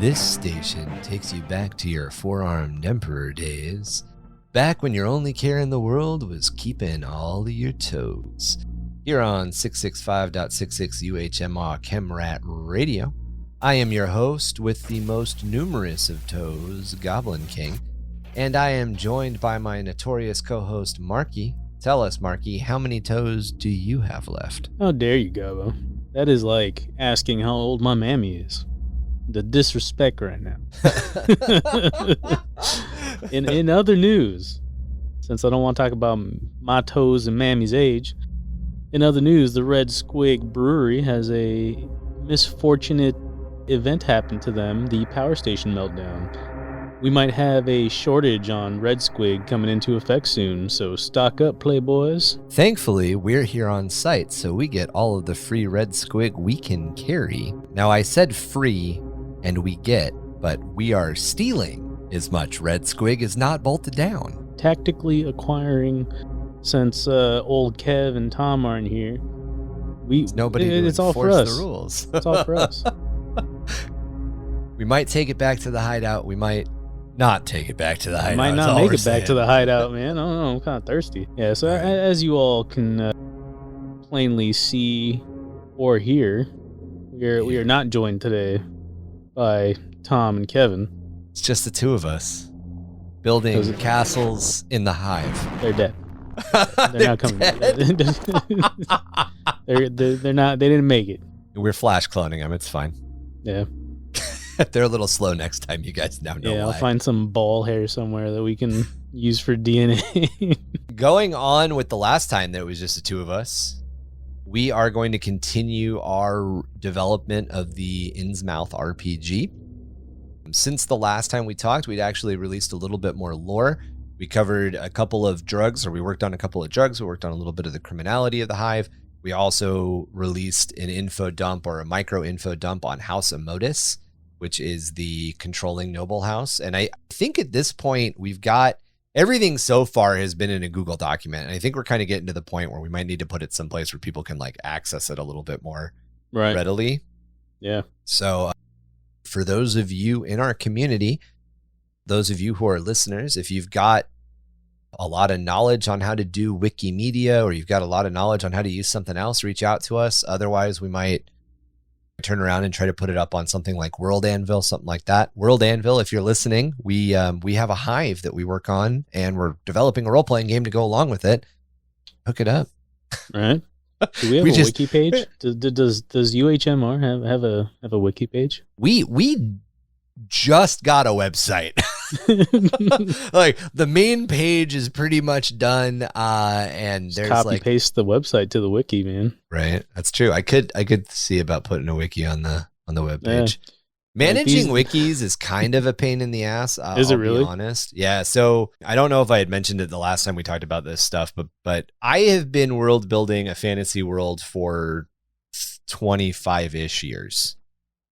This station takes you back to your four-armed emperor days, back when your only care in the world was keeping all of your toes. Here on 665.66 UHM Chemrat Radio, I am your host with the most numerous of toes, Goblin King, and I am joined by my notorious co-host, Marky. Tell us, Marky, how many toes do you have left? How dare you, Gobbo? That is like asking how old my mammy is. The disrespect right now. In other news, since I don't want to talk about my toes and mammy's age, in other news, the Red Squig Brewery has a misfortunate event happen to them, the power station meltdown. We might have a shortage on Red Squig coming into effect soon, so stock up, playboys. Thankfully, we're here on site, so we get all of the free Red Squig we can carry. Now, I said free and we get, but we are stealing as much Red Squig as not bolted down. Tactically acquiring, since old Kev and Tom aren't here. It's all for us. The rules. It's all for us. We might take it back to the hideout. We might not take it back to the hideout. Might not make it back to the hideout, man. I don't know. I'm kind of thirsty. Yeah, so as you all can plainly see or hear, we are not joined today by Tom and Kevin. It's just the two of us building castles in the hive. They're dead. They're not coming. They're not. They didn't make it. We're flash cloning them. It's fine. Yeah. They're a little slow next time. You guys now know why. I'll find some ball hair somewhere that we can use for DNA. Going on with the last time that it was just the two of us, we are going to continue our development of the Innsmouth RPG. Since the last time we talked, we'd actually released a little bit more lore. We covered a couple of drugs, or we worked on a couple of drugs. We worked on a little bit of the criminality of the hive. We also released an info dump or a micro info dump on House Amodus, which is the controlling noble house. And I think at this point, we've got everything so far has been in a Google document. And I think we're kind of getting to the point where we might need to put it someplace where people can like access it a little bit more readily. Yeah. So for those of you in our community, those of you who are listeners, if you've got a lot of knowledge on how to do Wikimedia, or you've got a lot of knowledge on how to use something else, reach out to us. Otherwise, we might turn around and try to put it up on something like World Anvil, something like that. World Anvil, if you're listening, we have a hive that we work on, and we're developing a role-playing game to go along with it. Hook it up. All right. Do we have a wiki page? Does UHMR have a wiki page? We just got a website. Like the main page is pretty much done, and there's copy paste the website to the wiki, man. Right, that's true. I could see about putting a wiki on the web page. Yeah. Managing wikis is kind of a pain in the ass. Is it really? Be honest. Yeah. So I don't know if I had mentioned it the last time we talked about this stuff, but I have been world building a fantasy world for 25-ish years,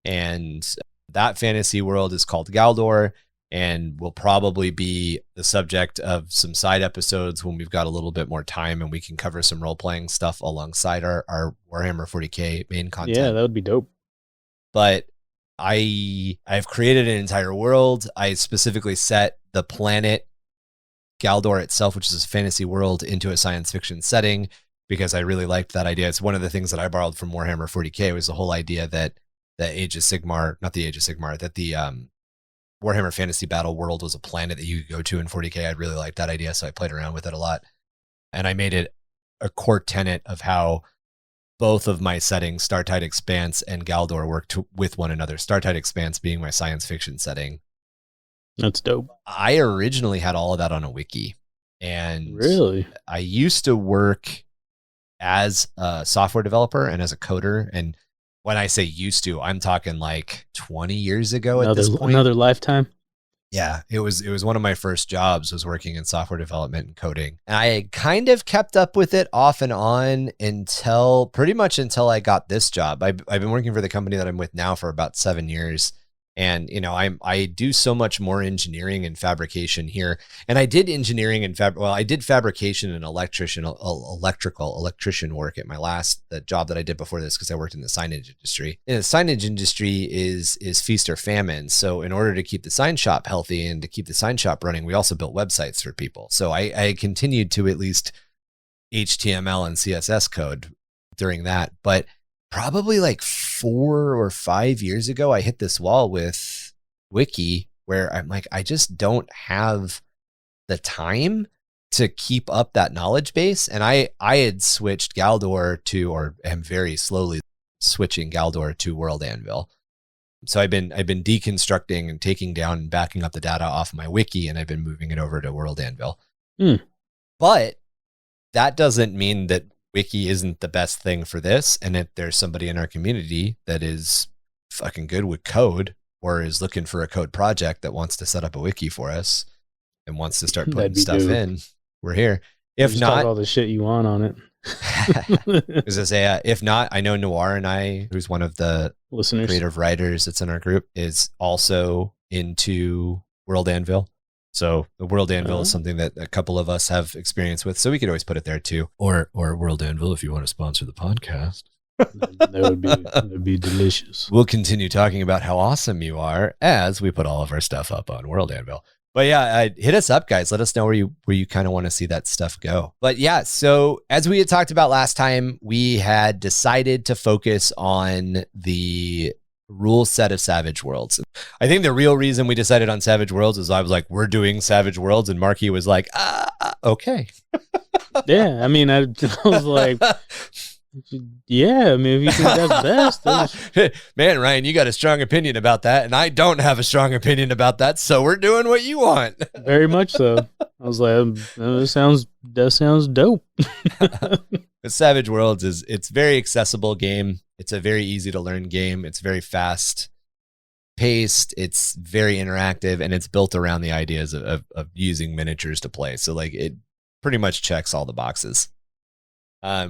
and that fantasy world is called Galdor, and will probably be the subject of some side episodes when we've got a little bit more time and we can cover some role-playing stuff alongside our Warhammer 40k main content. Yeah, that would be dope. But I've created an entire world. I specifically set the planet Galdor itself, which is a fantasy world, into a science fiction setting because I really liked that idea. It's one of the things that I borrowed from Warhammer 40k was the whole idea that the Age of Sigmar, not the Age of Sigmar, that the Warhammer Fantasy Battle world was a planet that you could go to in 40k. I really liked that idea, so I played around with it a lot. And I made it a core tenet of how both of my settings, Startide Expanse and Galdor, work with one another. Startide Expanse being my science fiction setting. That's dope. I originally had all of that on a wiki. And really, I used to work as a software developer and as a coder, and when I say used to, I'm talking like 20 years ago at this point. Another lifetime? Yeah, it was one of my first jobs, was working in software development and coding. And I kind of kept up with it off and on until I got this job. I've been working for the company that I'm with now for about 7 years. And, I do so much more engineering and fabrication here. And I did engineering and I did fabrication and electrician work at my the job that I did before this, because I worked in the signage industry. And the signage industry is feast or famine. So in order to keep the sign shop healthy and to keep the sign shop running, we also built websites for people. So I continued to at least HTML and CSS code during that. But probably like 4 or 5 years ago, I hit this wall with Wiki where I'm like, I just don't have the time to keep up that knowledge base. And I had switched Galdor to, or am very slowly switching Galdor to World Anvil. So I've been deconstructing and taking down and backing up the data off my Wiki, and I've been moving it over to World Anvil. But that doesn't mean that Wiki isn't the best thing for this. And if there's somebody in our community that is fucking good with code, or is looking for a code project that wants to set up a Wiki for us and wants to start putting stuff in, we're here. If just not, talk all the shit you want on it. as I say, if not, I know Noir and I, who's one of the listeners, creative writers that's in our group, is also into World Anvil. So the World Anvil is something that a couple of us have experience with. So we could always put it there too. Or World Anvil, if you want to sponsor the podcast. That would be delicious. We'll continue talking about how awesome you are as we put all of our stuff up on World Anvil. But yeah, hit us up, guys. Let us know where you kind of want to see that stuff go. But yeah, so as we had talked about last time, we had decided to focus on the rule set of Savage Worlds. I think the real reason we decided on Savage Worlds is I was like, we're doing Savage Worlds, and Marky was like, okay. Yeah, I mean, I was like, yeah, I mean, if you think that's best. Man, Ryan, you got a strong opinion about that, and I don't have a strong opinion about that, so we're doing what you want. Very much so. I was like, that sounds dope. But Savage Worlds it's very accessible game. It's a very easy to learn game. It's very fast paced. It's very interactive, and it's built around the ideas of using miniatures to play. So like it pretty much checks all the boxes.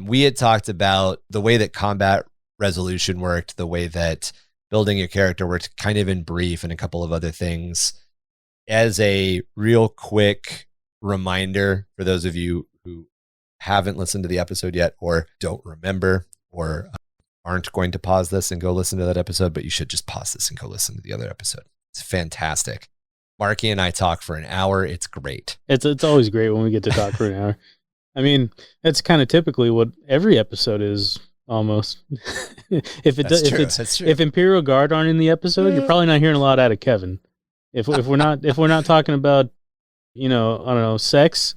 We had talked about the way that combat resolution worked, the way that building your character worked, kind of in brief, and a couple of other things. As a real quick reminder for those of you who haven't listened to the episode yet, or don't remember, or aren't going to pause this and go listen to that episode, but you should just pause this and go listen to the other episode. It's fantastic. Marky and I talk for an hour. It's great. It's always great when we get to talk for an hour. I mean, that's kind of typically what every episode is, almost. If Imperial Guard aren't in the episode, you're probably not hearing a lot out of Kevin. If we're not talking about, I don't know, sex,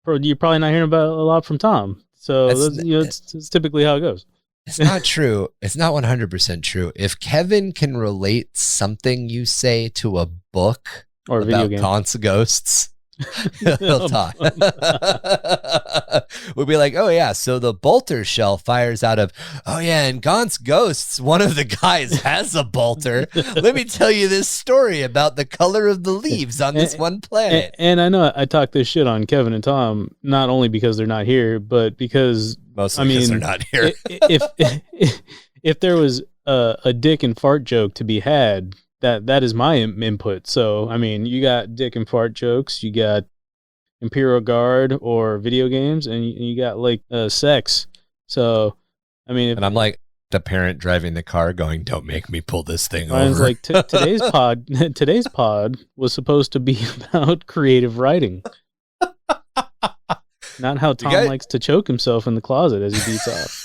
you're probably not hearing about a lot from Tom. So it's typically how it goes. It's not true. It's not 100% true. If Kevin can relate something you say to a book or a about video game, Gaunts Ghosts, he'll talk. We'll be like, oh yeah, so the bolter shell fires out of, oh yeah, and Gaunt's Ghosts, one of the guys has a bolter. Let me tell you this story about the color of the leaves on this one planet. And I know I talk this shit on Kevin and Tom, not only because they're not here, but because mostly because they're not here. If there was a dick and fart joke to be had, that is my input. So, I mean, you got dick and fart jokes, you got Imperial Guard or video games, and you got like sex. So, I mean, and I'm like the parent driving the car going, don't make me pull this thing over. I was like, today's pod was supposed to be about creative writing. Not how Tom likes to choke himself in the closet as he beats off.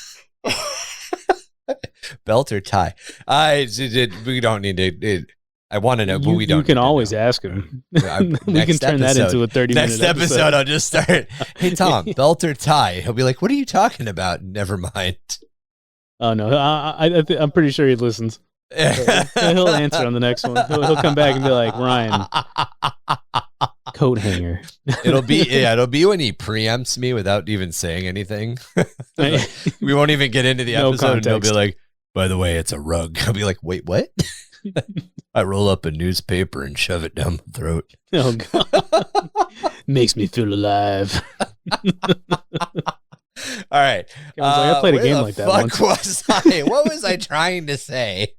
Belt or tie? We don't need to. I want to know, but we don't. You can always ask him. We can turn that into a 30-minute next episode. I'll just start. Hey Tom, belt or tie? He'll be like, "What are you talking about?" Never mind. Oh no, I'm pretty sure he listens. He'll answer on the next one. He'll come back and be like, Ryan, coat hanger. It'll be when he preempts me without even saying anything. We won't even get into the episode, and he'll be like, by the way, it's a rug. I'll be like, wait, what? I roll up a newspaper and shove it down my throat. Oh God. Makes me feel alive. All right. I played a game like that once. What was I trying to say?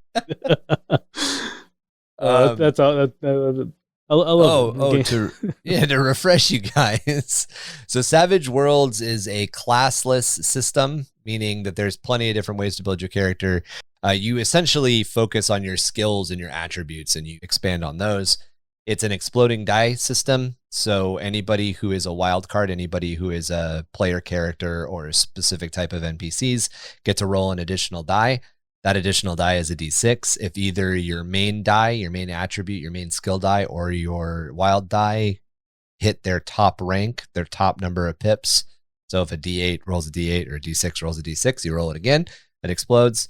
That's all. I love it. To refresh you guys. So Savage Worlds is a classless system, meaning that there's plenty of different ways to build your character. You essentially focus on your skills and your attributes, and you expand on those. It's an exploding die system. So anybody who is a wild card, anybody who is a player character or a specific type of NPCs get to roll an additional die. That additional die is a D6. If either your main die, your main attribute, your main skill die, or your wild die hit their top rank, their top number of pips. So if a D8 rolls a D8 or a D6 rolls a D6, you roll it again, it explodes.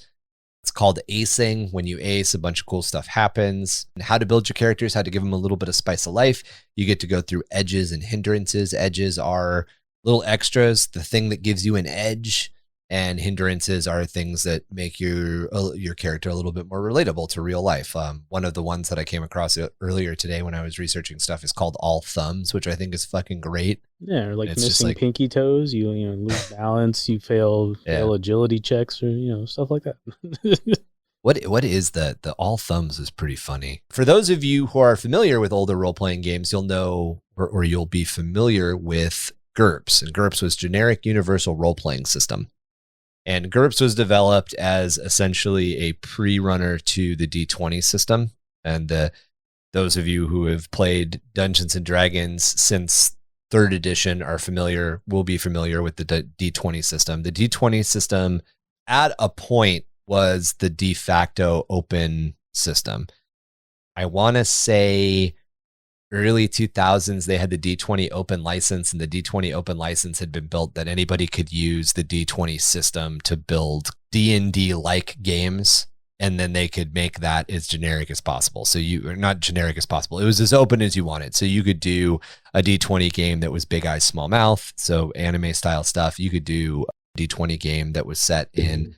It's called acing. When you ace, a bunch of cool stuff happens. And how to build your characters, how to give them a little bit of spice of life. You get to go through edges and hindrances. Edges are little extras, the thing that gives you an edge. And hindrances are things that make your character a little bit more relatable to real life. One of the ones that I came across earlier today when I was researching stuff is called All Thumbs, which I think is fucking great. Yeah, or like missing pinky toes, you lose balance, you fail agility checks, or stuff like that. What is the All Thumbs is pretty funny. For those of you who are familiar with older role-playing games, you'll know or you'll be familiar with GURPS. And GURPS was Generic Universal Role-Playing System. And GURPS was developed as essentially a pre-runner to the D20 system. And those of you who have played Dungeons and Dragons since 3rd edition will be familiar with the D20 system. The D20 system at a point was the de facto open system. I want to say early 2000s, they had the D20 open license, and the D20 open license had been built that anybody could use the D20 system to build D&D-like games, and then they could make that as generic as possible. So not generic as possible. It was as open as you wanted. So you could do a D20 game that was Big Eyes, Small Mouth, so anime-style stuff. You could do a D20 game that was set in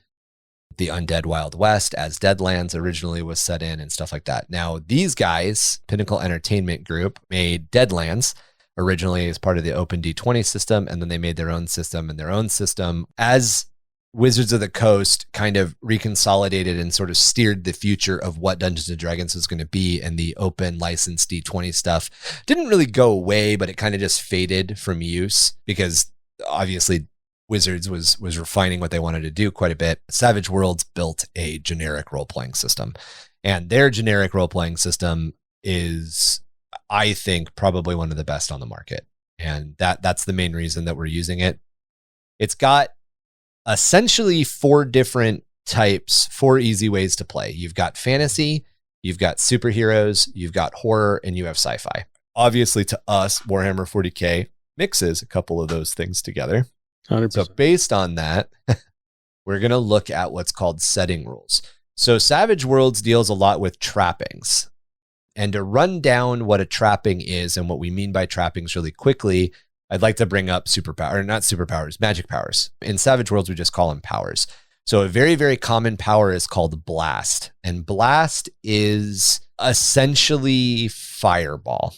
the Undead Wild West, as Deadlands originally was set in, and stuff like that. Now, these guys, Pinnacle Entertainment Group, made Deadlands originally as part of the Open D20 system, and then they made their own system, and their own system, as Wizards of the Coast kind of reconsolidated and sort of steered the future of what Dungeons & Dragons was going to be, and the open licensed D20 stuff didn't really go away, but it kind of just faded from use because obviously Wizards was refining what they wanted to do quite a bit. Savage Worlds built a generic role-playing system, and their generic role-playing system is, I think, probably one of the best on the market. And that's the main reason that we're using it. It's got essentially 4 different types, 4 easy ways to play. You've got fantasy, you've got superheroes, you've got horror, and you have sci-fi. Obviously, to us, Warhammer 40k mixes a couple of those things together. 100%. So based on that, we're going to look at what's called setting rules. So Savage Worlds deals a lot with trappings. And to run down what a trapping is and what we mean by trappings really quickly, I'd like to bring up magic powers. In Savage Worlds, we just call them powers. So a very, very common power is called Blast. And Blast is essentially Fireball.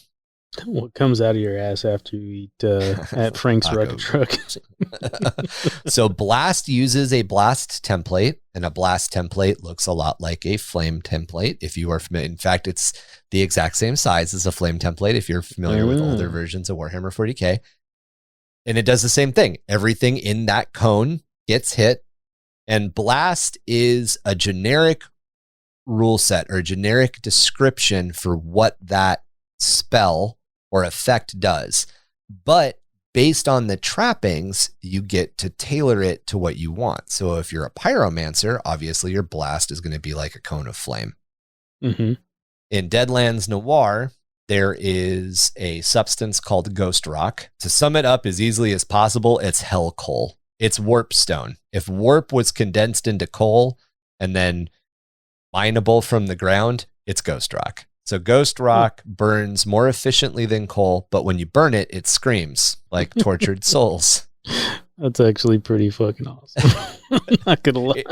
What comes out of your ass after you eat at Frank's Rocket Truck? So Blast uses a Blast template, and a Blast template looks a lot like a Flame template. If you are familiar, in fact, it's the exact same size as a Flame template if you're familiar with older versions of Warhammer 40k. And it does the same thing. Everything in that cone gets hit, and Blast is a generic rule set or a generic description for what that spell or effect does. But based on the trappings, you get to tailor it to what you want. So if you're a pyromancer, obviously your blast is going to be like a cone of flame. Mm-hmm. In Deadlands Noir, there is a substance called Ghost Rock. To sum it up as easily as possible, it's hell coal. It's warp stone. If warp was condensed into coal and then mineable from the ground, it's Ghost Rock. So Ghost Rock burns more efficiently than coal, but when you burn it, it screams like tortured souls. That's actually pretty fucking awesome. Not gonna lie.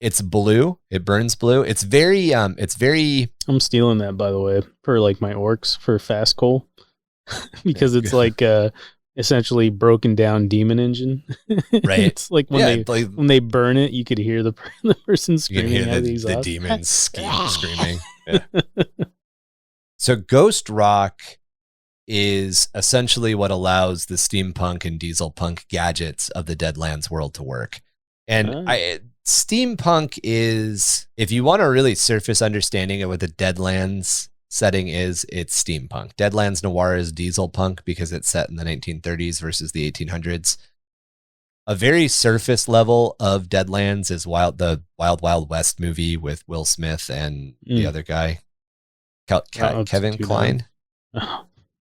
It's blue. It burns blue. It's very. I'm stealing that, by the way, for like my orcs for fast coal, because it's like essentially broken down demon engine. Right. It's like when they burn it, you could hear the person screaming. You can hear the demons screaming. Yeah. So Ghost Rock is essentially what allows the steampunk and diesel punk gadgets of the Deadlands world to work. And steampunk is, if you want a really surface understanding of what the Deadlands setting is, it's steampunk. Deadlands Noir is diesel punk because it's set in the 1930s versus the 1800s. A very surface level of Deadlands is the Wild Wild West movie with Will Smith and the other guy, Kevin Kline.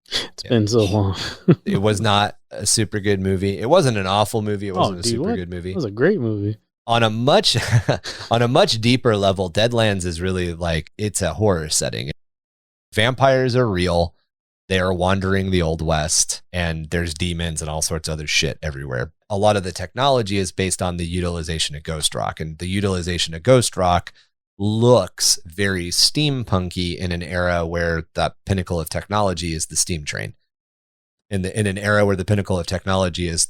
It's been so long. It was not a super good movie. It wasn't an awful movie. It wasn't a super good movie. It was a great movie. On a much deeper level, Deadlands is really like, it's a horror setting. Vampires are real. They are wandering the Old West, and there's demons and all sorts of other shit everywhere. A lot of the technology is based on the utilization of Ghost Rock, and the utilization of Ghost Rock looks very steampunky in an era where the pinnacle of technology is the steam train. In an era where the pinnacle of technology is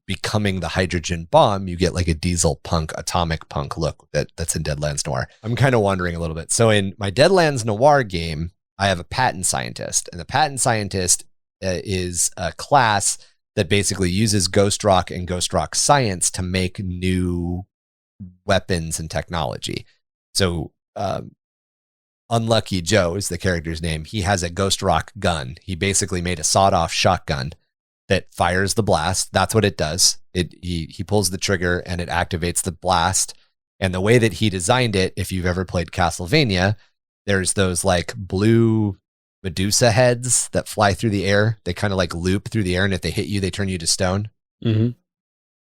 becoming the hydrogen bomb, you get like a diesel punk, atomic punk look that's in Deadlands Noir. I'm kind of wandering a little bit. So in my Deadlands Noir game, I have a patent scientist, and the patent scientist is a class that basically uses Ghost Rock and Ghost Rock science to make new weapons and technology. So Unlucky Joe is the character's name. He has a Ghost Rock gun. He basically made a sawed-off shotgun that fires the blast. That's what it does. He pulls the trigger and it activates the blast. And the way that he designed it, if you've ever played Castlevania, there's those like blue Medusa heads that fly through the air. They kind of like loop through the air, and if they hit you, they turn you to stone. Mm-hmm.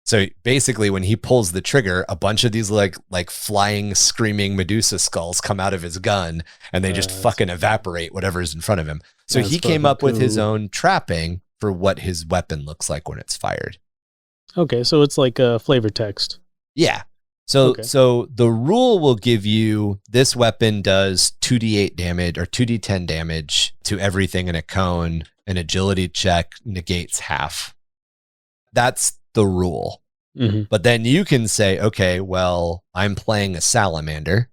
So basically, when he pulls the trigger, a bunch of these like flying, screaming Medusa skulls come out of his gun, and they just fucking evaporate whatever's in front of him. So he came up with his own trapping for what his weapon looks like when it's fired. Okay, so it's like a flavor text. Yeah. So the rule will give you this weapon does 2d8 damage or 2d10 damage to everything in a cone. An agility check negates half. That's the rule. Mm-hmm. But then you can say, okay, well, I'm playing a salamander,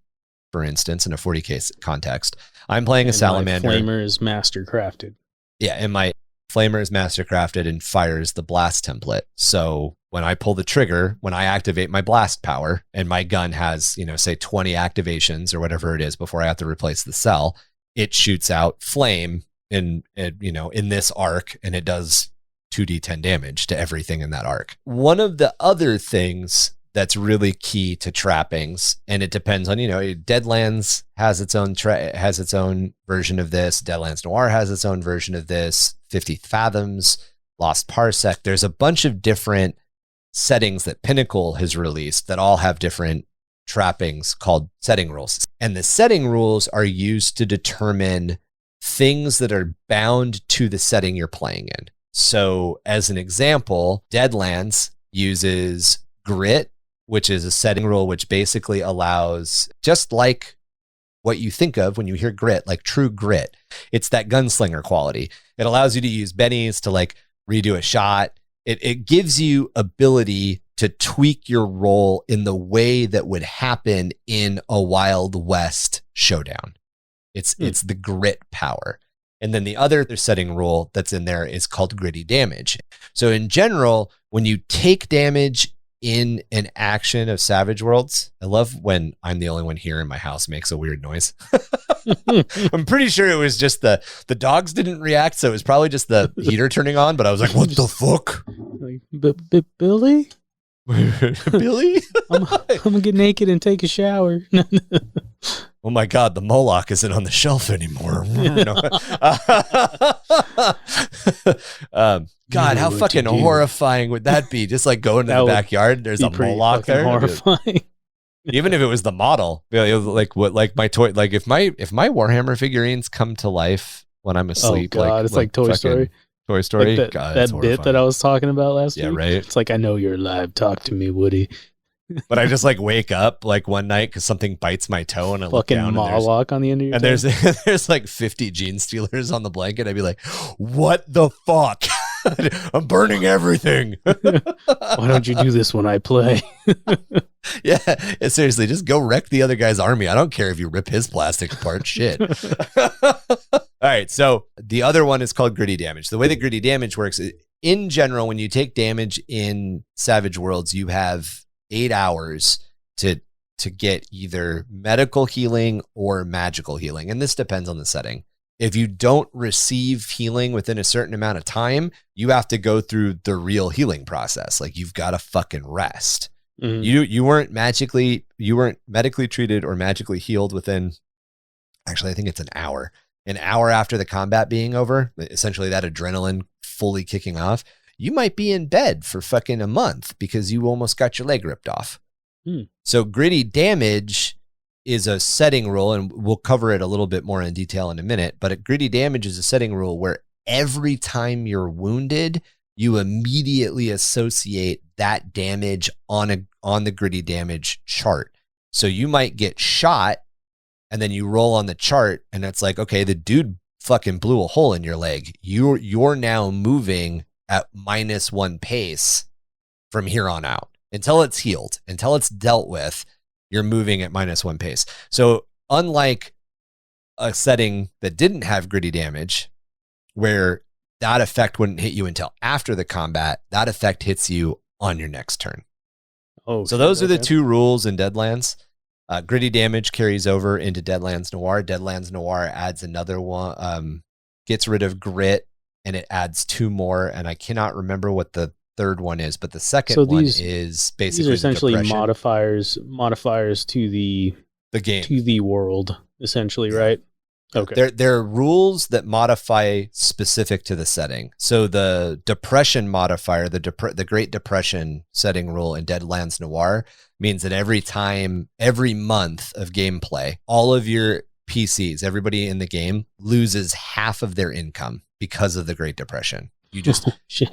for instance, in a 40k context. I'm playing a salamander. My flamer is master crafted. Yeah, and my flamer is master crafted and fires the blast template. So when I pull the trigger, when I activate my blast power, and my gun has, say 20 activations or whatever it is before I have to replace the cell, it shoots out flame in this arc, and it does 2d10 damage to everything in that arc. One of the other things that's really key to trappings, and it depends on, Deadlands has its own version of this. Deadlands Noir has its own version of this. 50 Fathoms, Lost Parsec. There's a bunch of different settings that Pinnacle has released that all have different trappings called setting rules. And the setting rules are used to determine things that are bound to the setting you're playing in. So as an example, Deadlands uses grit, which is a setting rule which basically allows, just like what you think of when you hear grit, like true grit, it's that gunslinger quality. It allows you to use bennies to like redo a shot. It gives you ability to tweak your role in the way that would happen in a Wild West showdown. It's the grit power. And then the other setting rule that's in there is called gritty damage. So in general, when you take damage in an action of Savage Worlds, I love when I'm the only one here in my house makes a weird noise. I'm pretty sure it was just the dogs didn't react, so it was probably just the heater turning on, but I was like, what the fuck? Like, Billy? Billy? I'm gonna get naked and take a shower. Oh my God, the Moloch isn't on the shelf anymore. God, how fucking horrifying would that be? Just like going to the backyard, there's a Moloch there. Horrifying. Even if it was the model, like my toy, like if my Warhammer figurines come to life when I'm asleep, oh God, it's like Toy Story. Toy Story. Like that bit that I was talking about last week. Yeah, right. It's like, I know you're alive. Talk to me, Woody. But I just like wake up like one night because something bites my toe and I look down and Moloch on the end of your toe. there's like 50 gene stealers on the blanket. I'd be like, what the fuck? I'm burning everything. Why don't you do this when I play? Yeah, seriously, just go wreck the other guy's army. I don't care if you rip his plastic apart. Shit. All right, so the other one is called gritty damage. The way that gritty damage works, in general, when you take damage in Savage Worlds, you have 8 hours to get either medical healing or magical healing, and this depends on the setting. If you don't receive healing within a certain amount of time, you have to go through the real healing process. Like, you've got to fucking rest. Mm-hmm. You weren't medically treated or magically healed within, actually, I think it's an hour after the combat being over, essentially that adrenaline fully kicking off. You might be in bed for fucking a month because you almost got your leg ripped off. So gritty damage is a setting rule, and we'll cover it a little bit more in detail in a minute, but gritty damage is a setting rule where every time you're wounded, you immediately associate that damage on the gritty damage chart. So you might get shot and then you roll on the chart and it's like, okay, the dude fucking blew a hole in your leg. You're now moving at -1 pace from here on out until it's healed, until it's dealt with. You're moving at -1 pace. So unlike a setting that didn't have gritty damage, where that effect wouldn't hit you until after the combat, that effect hits you on your next turn. Oh, so those are the two rules in Deadlands. Gritty damage carries over into Deadlands Noir. Deadlands Noir adds another one, gets rid of grit, and it adds 2 more. And I cannot remember what the third one is, but the second one is basically these are essentially modifiers to the game, to the world, essentially, right? Okay. They're rules that modify specific to the setting. So the depression modifier, the Great Depression setting rule in Deadlands Noir means that every month of gameplay, all of your PCs, everybody in the game, loses half of their income because of the Great Depression. You just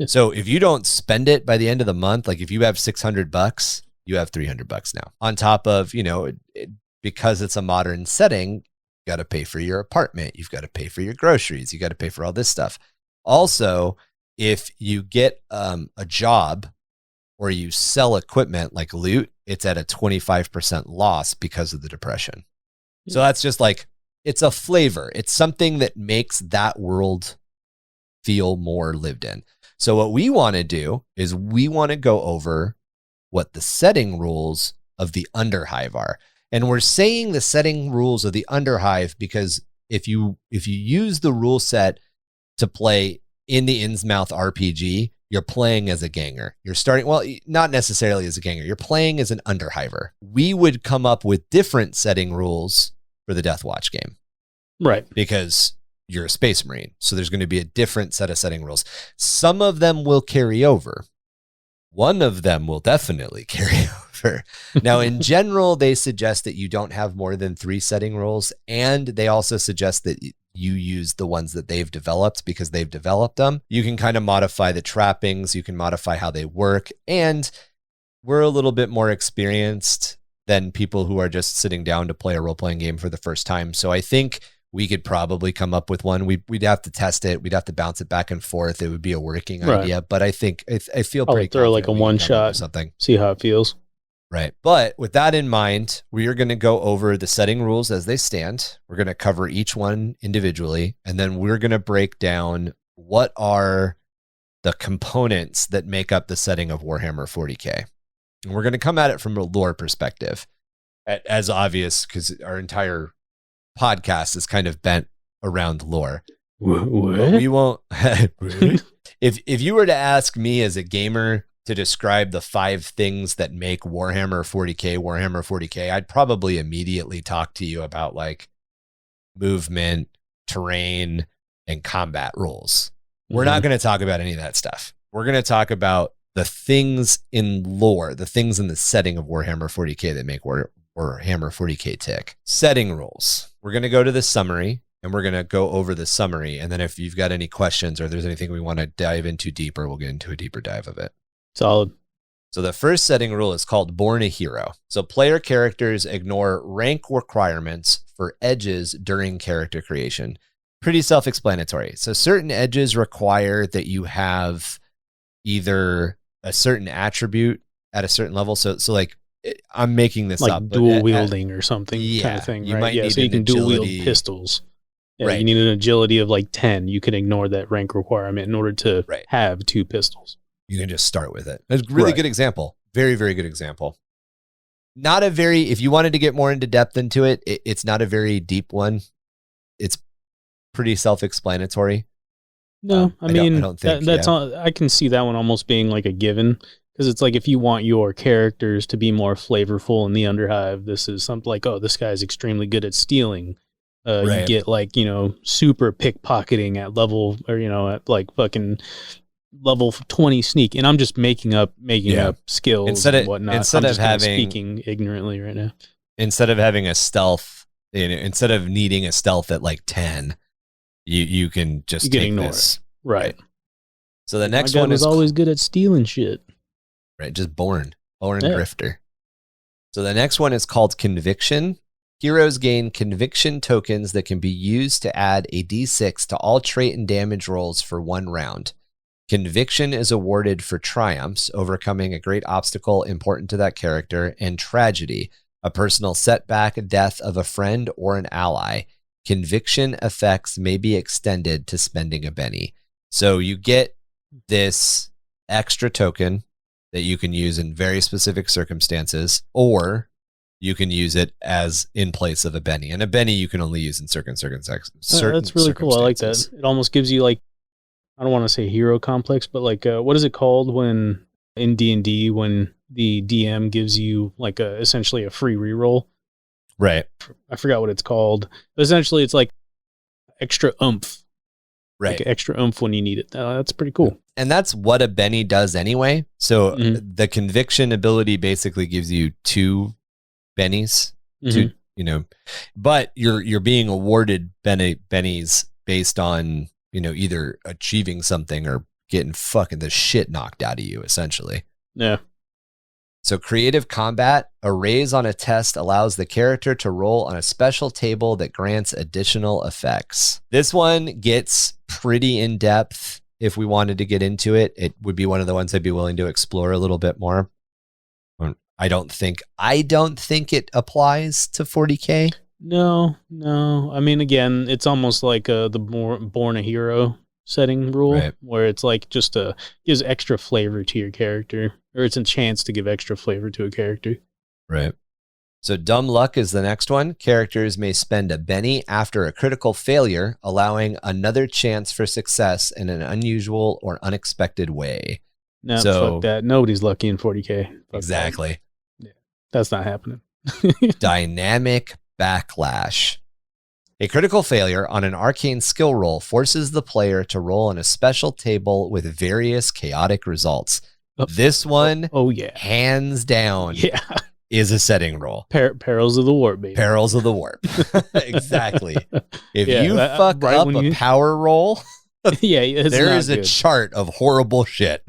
so if you don't spend it by the end of the month, like if you have $600, you have $300 now. On top of, because it's a modern setting, you got to pay for your apartment. You've got to pay for your groceries. You got to pay for all this stuff. Also, if you get a job or you sell equipment like loot, it's at a 25% loss because of the depression. So that's just like, it's a flavor. It's something that makes that world feel more lived in. So what we want to do is we want to go over what the setting rules of the Underhive are. And we're saying the setting rules of the Underhive because if you use the rule set to play in the Innsmouth RPG, you're playing as a ganger. You're starting, well, not necessarily as a ganger. You're playing as an Underhiver. We would come up with different setting rules for the Deathwatch game. Right. Because you're a Space Marine. So there's going to be a different set of setting rules. Some of them will carry over. One of them will definitely carry over. Now, in general, they suggest that you don't have more than 3 setting rules. And they also suggest that you use the ones that they've developed because they've developed them. You can kind of modify the trappings. You can modify how they work. And we're a little bit more experienced than people who are just sitting down to play a role-playing game for the first time. So I think we could probably come up with one. We'd have to test it. We'd have to bounce it back and forth. It would be a working idea, but I think I feel pretty throw like a one shot, something. See how it feels. Right. But with that in mind, we are going to go over the setting rules as they stand. We're going to cover each one individually, and then we're going to break down what are the components that make up the setting of Warhammer 40k. And we're going to come at it from a lore perspective, as obvious, because our entire podcast is kind of bent around lore. What? We won't. If you were to ask me as a gamer to describe the 5 things that make Warhammer 40k, I'd probably immediately talk to you about like movement, terrain, and combat rules. We're not going to talk about any of that stuff. We're going to talk about the things in lore, the things in the setting of Warhammer 40k that make Warhammer 40k tick. Setting rules. We're going to go to the summary, and we're going to go over the summary. And then if you've got any questions or there's anything we want to dive into deeper, we'll get into a deeper dive of it. Solid. So the first setting rule is called Born a Hero. So player characters ignore rank requirements for edges during character creation. pretty self-explanatory. So certain edges require that you have either a certain attribute at a certain level. So like I'm making this like up, dual wielding or something yeah, kind of thing, you right? might need so you an can dual wield agility- pistols. Yeah, Right. you need an agility of like 10. You can ignore that rank requirement in order to Right. have 2 pistols. You can just start with it. It's a really Right. good example. Very, very good example. Not a very, if you wanted to get more into depth into it, it's not a very deep one. It's pretty self-explanatory. No, I mean, don't think, that's I can see that one almost being like a given, because it's like if you want your characters to be more flavorful in the Underhive, this is something like, oh, this guy's extremely good at stealing. You Right. get like, super pickpocketing at level, or, at like fucking level 20 sneak. And I'm just making up skills Instead and of- whatnot. instead I'm of just kinda having- speaking ignorantly right now. Instead of having a stealth, instead of needing a stealth at like 10, you can just You can take ignore this. Right. So the My next guy one was is always good at stealing shit. right, just born Yeah. grifter. So the next one is called Conviction. Heroes gain conviction tokens that can be used to add a d6 to all trait and damage rolls for 1 round. Conviction is awarded for triumphs, overcoming a great obstacle important to that character, and tragedy, a personal setback, death of a friend or an ally. Conviction effects may be extended to spending a Benny. So you get this extra token that you can use in very specific circumstances, or you can use it as in place of a Benny. And a Benny you can only use in certain circumstances. That's really cool. I like that. It almost gives you like, I don't want to say hero complex, but like, what is it called when in D&D when the DM gives you like essentially a free reroll? Right. I forgot what it's called. But essentially, it's like extra oomph. Right. Like extra oomph when you need it. That's pretty cool. And that's what a Benny does anyway. So Mhm. the conviction ability basically gives you 2 Bennies. Mhm. But you're being awarded Bennies based on, either achieving something or getting fucking the shit knocked out of you, essentially. Yeah. So creative combat, a raise on a test allows the character to roll on a special table that grants additional effects. This one gets pretty in depth. If we wanted to get into it, it would be one of the ones I'd be willing to explore a little bit more. I don't think it applies to 40K. No. I mean, again, it's almost like the born a hero setting rule, Right. where it's like just gives extra flavor to your character, or it's a chance to give extra flavor to a character. Right. So dumb luck is the next one. Characters may spend a Benny after a critical failure, allowing another chance for success in an unusual or unexpected way. No, So- fuck that. Nobody's lucky in 40K. Fuck that. Exactly. That's not happening. Dynamic backlash. A critical failure on an arcane skill roll forces the player to roll on a special table with various chaotic results. Oh. This one, Oh, yeah. hands down, Yeah. is a setting roll. Perils of the Warp, baby. Perils of the Warp. Exactly. If Yeah, you fuck right up when a you- power roll, Yeah, it's there not is a good. chart of horrible shit.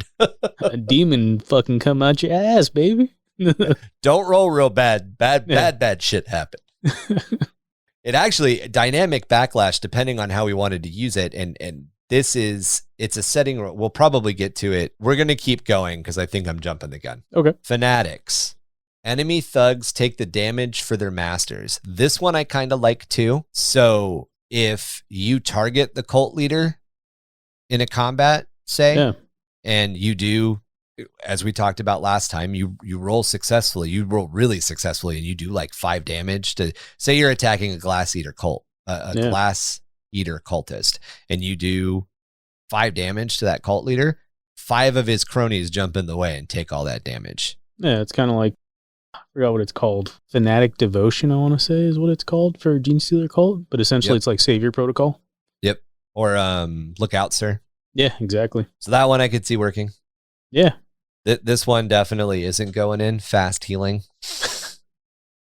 A demon fucking come out your ass, baby. Don't roll real bad. Yeah. Bad shit happen. It actually, dynamic backlash, depending on how we wanted to use it, and it's a setting, we'll probably get to it. We're going to keep going because I think I'm jumping the gun. Okay. Fanatics. Enemy thugs take the damage for their masters. This one I kind of like too. So if you target the cult leader in a combat, say, Yeah. and you do, as we talked about last time, you roll successfully, you roll really successfully, and you do like 5 damage to, say you're attacking a glass eater cult, Yeah. glass eater cultist, and you do 5 damage to that cult leader, 5 of his cronies jump in the way and take all that damage. Yeah, it's kind of like, I forgot what it's called. Fanatic Devotion, I want to say, is what it's called for Gene Stealer cult. But essentially, Yep. it's like Savior Protocol. Yep. Or look out, sir. Yeah, exactly. So that one I could see working. Yeah. This one definitely isn't going in. Fast healing.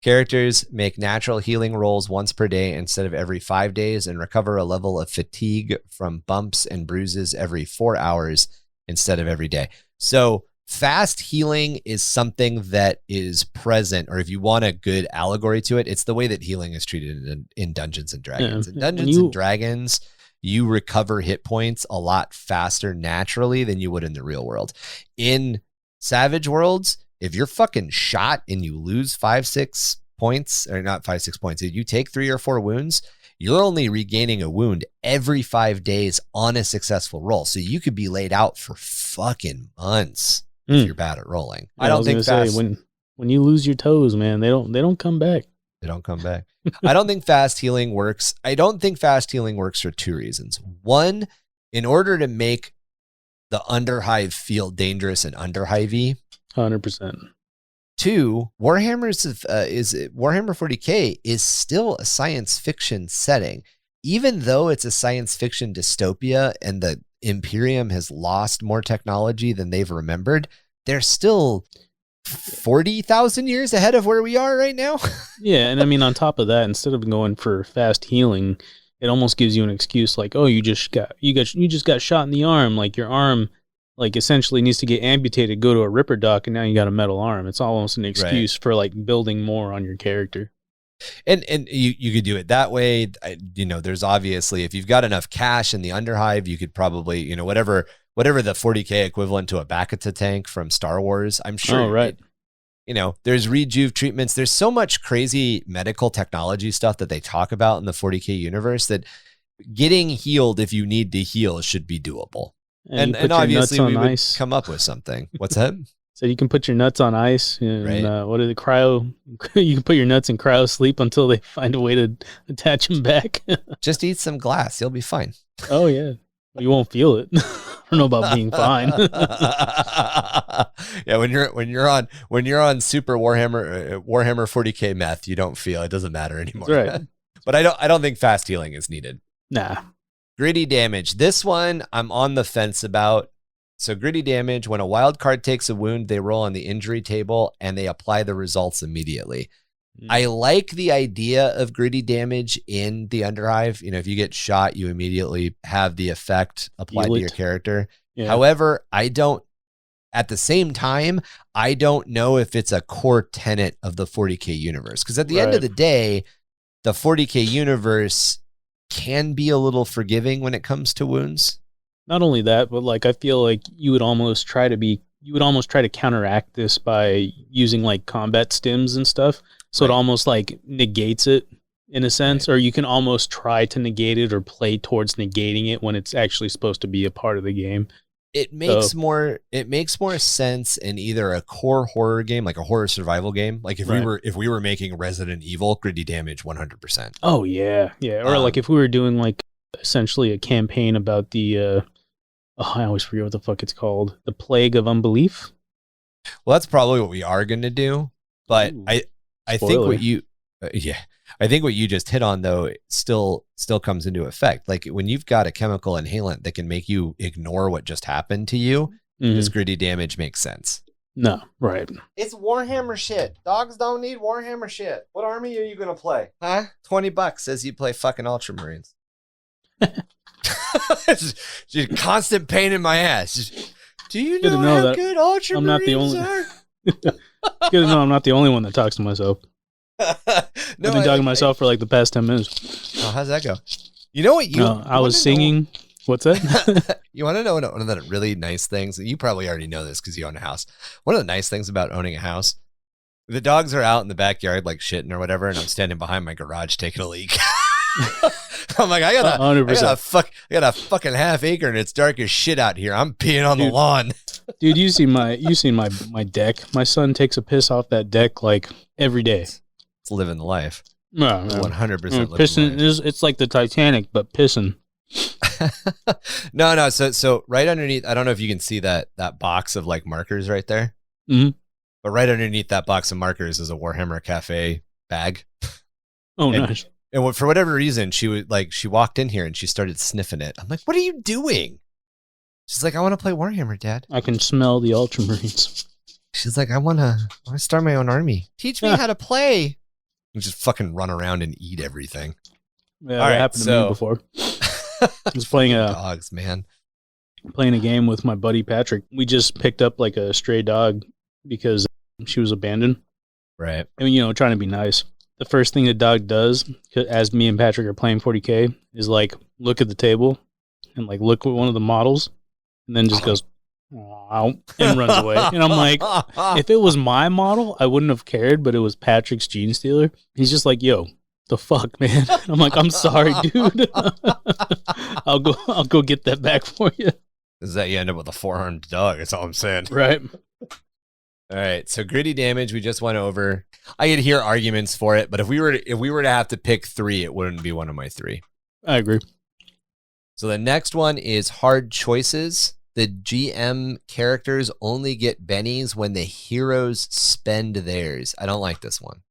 Characters make natural healing rolls once per day instead of every 5 days, and recover a level of fatigue from bumps and bruises every 4 hours instead of every day. So fast healing is something that is present, or if you want a good allegory to it, it's the way that healing is treated in Dungeons and Dragons. Yeah. In Dungeons and Dragons, you recover hit points a lot faster naturally than you would in the real world. In Savage Worlds, if you're fucking shot and you lose 5-6 points, or not 5-6 points, if you take 3 or 4 wounds, you're only regaining a wound every 5 days on a successful roll. So you could be laid out for fucking months if you're bad at rolling. Yeah, I don't think when you lose your toes, man, they don't come back. They don't come back. I don't think fast healing works. I don't think fast healing works for 2 reasons. One, in order to make the Underhive feel dangerous and Underhive-y. 100%. 2, Warhammer 40k is still a science fiction setting. Even though it's a science fiction dystopia and the Imperium has lost more technology than they've remembered, they're still 40,000 years ahead of where we are right now. Yeah, and I mean, on top of that, instead of going for fast healing, it almost gives you an excuse like, oh, you just got shot in the arm, like your arm like essentially needs to get amputated, go to a Ripper Doc, and now you got a metal arm. It's almost an excuse for like building more on your character. And you could do it that way. There's obviously, if you've got enough cash in the Underhive, you could probably, whatever the 40k equivalent to a Bacata tank from Star Wars, I'm sure. Oh, right. There's rejuve treatments. There's so much crazy medical technology stuff that they talk about in the 40k universe that getting healed if you need to heal should be doable. And obviously we would come up with something. What's that? So you can put your nuts on ice and right. What is it? Cryo. You can put your nuts in cryo sleep until they find a way to attach them back. Just eat some glass. You'll be fine. Oh yeah. You won't feel it. I don't know about being fine. Yeah. When you're on super Warhammer 40k meth, you don't feel it. Doesn't matter anymore. That's right. But I don't think fast healing is needed. Nah. Gritty damage. This one I'm on the fence about. So gritty damage, when a wild card takes a wound, they roll on the injury table and they apply the results immediately. I like the idea of gritty damage in the Underhive. If you get shot, you immediately have the effect applied to your character. Yeah. However, at the same time, I don't know if it's a core tenet of the 40k universe. Because at the end of the day, the 40k universe can be a little forgiving when it comes to wounds. Not only that, but like I feel like you would almost try to counteract this by using like combat stims and stuff. So it almost like negates it in a sense, or you can almost try to negate it or play towards negating it when it's actually supposed to be a part of the game. It makes more sense in either a core horror game, like a horror survival game. Like if we were making Resident Evil, gritty damage 100%. Oh yeah. Yeah. Or like if we were doing like essentially a campaign about the I always forget what the fuck it's called. The Plague of Unbelief. Well, that's probably what we are going to do. But I think what you just hit on though still comes into effect. Like when you've got a chemical inhalant that can make you ignore what just happened to you, this gritty damage makes sense. No, right. It's Warhammer shit. Dogs don't need Warhammer shit. What army are you going to play? Huh? $20 says you play fucking Ultramarines. Just constant pain in my ass. Do you know how good Ultramarines are? Good to know I'm not the only one that talks to myself. I've been talking to myself for like the past 10 minutes. Oh, how's that go? You know what I was singing. What's that? You want to know one of the really nice things? You probably already know this because you own a house. One of the nice things about owning a house, the dogs are out in the backyard like shitting or whatever, and I'm standing behind my garage taking a leak. I'm like, I got a fucking half acre and it's dark as shit out here. I'm peeing on the lawn. Dude, you seen my deck. My son takes a piss off that deck like every day. It's living the life. No, 100% pissing. It's like the Titanic, but pissing. No. So right underneath, I don't know if you can see that box of like markers right there. Mm-hmm. But right underneath that box of markers is a Warhammer Cafe bag. Oh, nice. And for whatever reason, she walked in here and she started sniffing it. I'm like, what are you doing? She's like, I want to play Warhammer, Dad. I can smell the Ultramarines. She's like, I want to start my own army. Teach me how to play. And just fucking run around and eat everything. Yeah, that happened to me before. I was playing dogs, man. Playing a game with my buddy Patrick. We just picked up like a stray dog because she was abandoned. Right. And, trying to be nice. The first thing the dog does, as me and Patrick are playing 40k, is like look at the table and like look at one of the models and then just goes, "Wow," and runs away. And I'm like, if it was my model, I wouldn't have cared, but it was Patrick's Gene Stealer. He's just like, "Yo, the fuck, man." And I'm like, "I'm sorry, dude." I'll go get that back for you. Is that you end up with a 4-armed dog? That's all I'm saying. Right. All right. So gritty damage, we just went over. I could hear arguments for it, but if we were to have to pick 3, it wouldn't be one of my 3. I agree. So the next one is hard choices. The GM characters only get bennies when the heroes spend theirs. I don't like this one.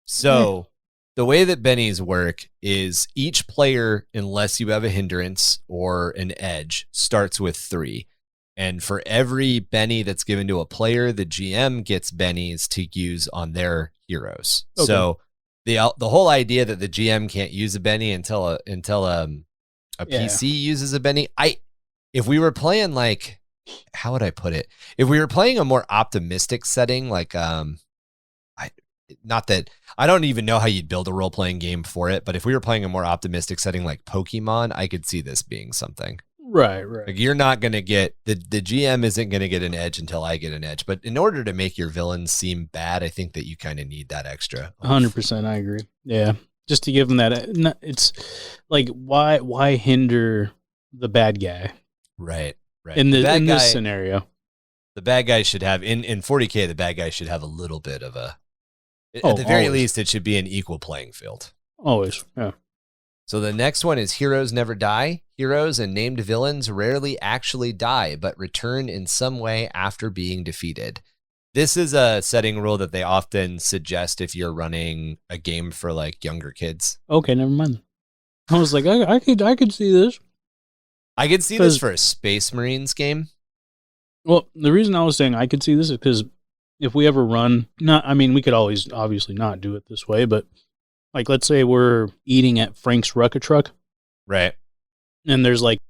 So the way that bennies work is each player, unless you have a hindrance or an edge, starts with 3. And for every benny that's given to a player, the GM gets bennies to use on their heroes. Okay. So the whole idea that the GM can't use a benny until a PC uses a benny. If we were playing like, how would I put it? If we were playing a more optimistic setting, like not that I don't even know how you'd build a role-playing game for it, but if we were playing a more optimistic setting like Pokemon, I could see this being something. Right. Like you're not going to get, the GM isn't going to get an edge until I get an edge. But in order to make your villains seem bad, I think that you kind of need that extra. 100%. I agree. Yeah. Just to give them that, it's like, why hinder the bad guy? Right. In this scenario. The bad guy should have, in 40K, the bad guy should have a little bit of a, at the very least, it should be an equal playing field. Always. Yeah. So the next one is heroes never die. Heroes and named villains rarely actually die, but return in some way after being defeated. This is a setting rule that they often suggest if you're running a game for like younger kids. Okay, never mind. I was like, I could see this. I could see this for a Space Marines game. Well, the reason I was saying I could see this is because if we ever run, we could always obviously not do it this way, but like, let's say we're eating at Frank's Rucka Truck. Right. And there's like,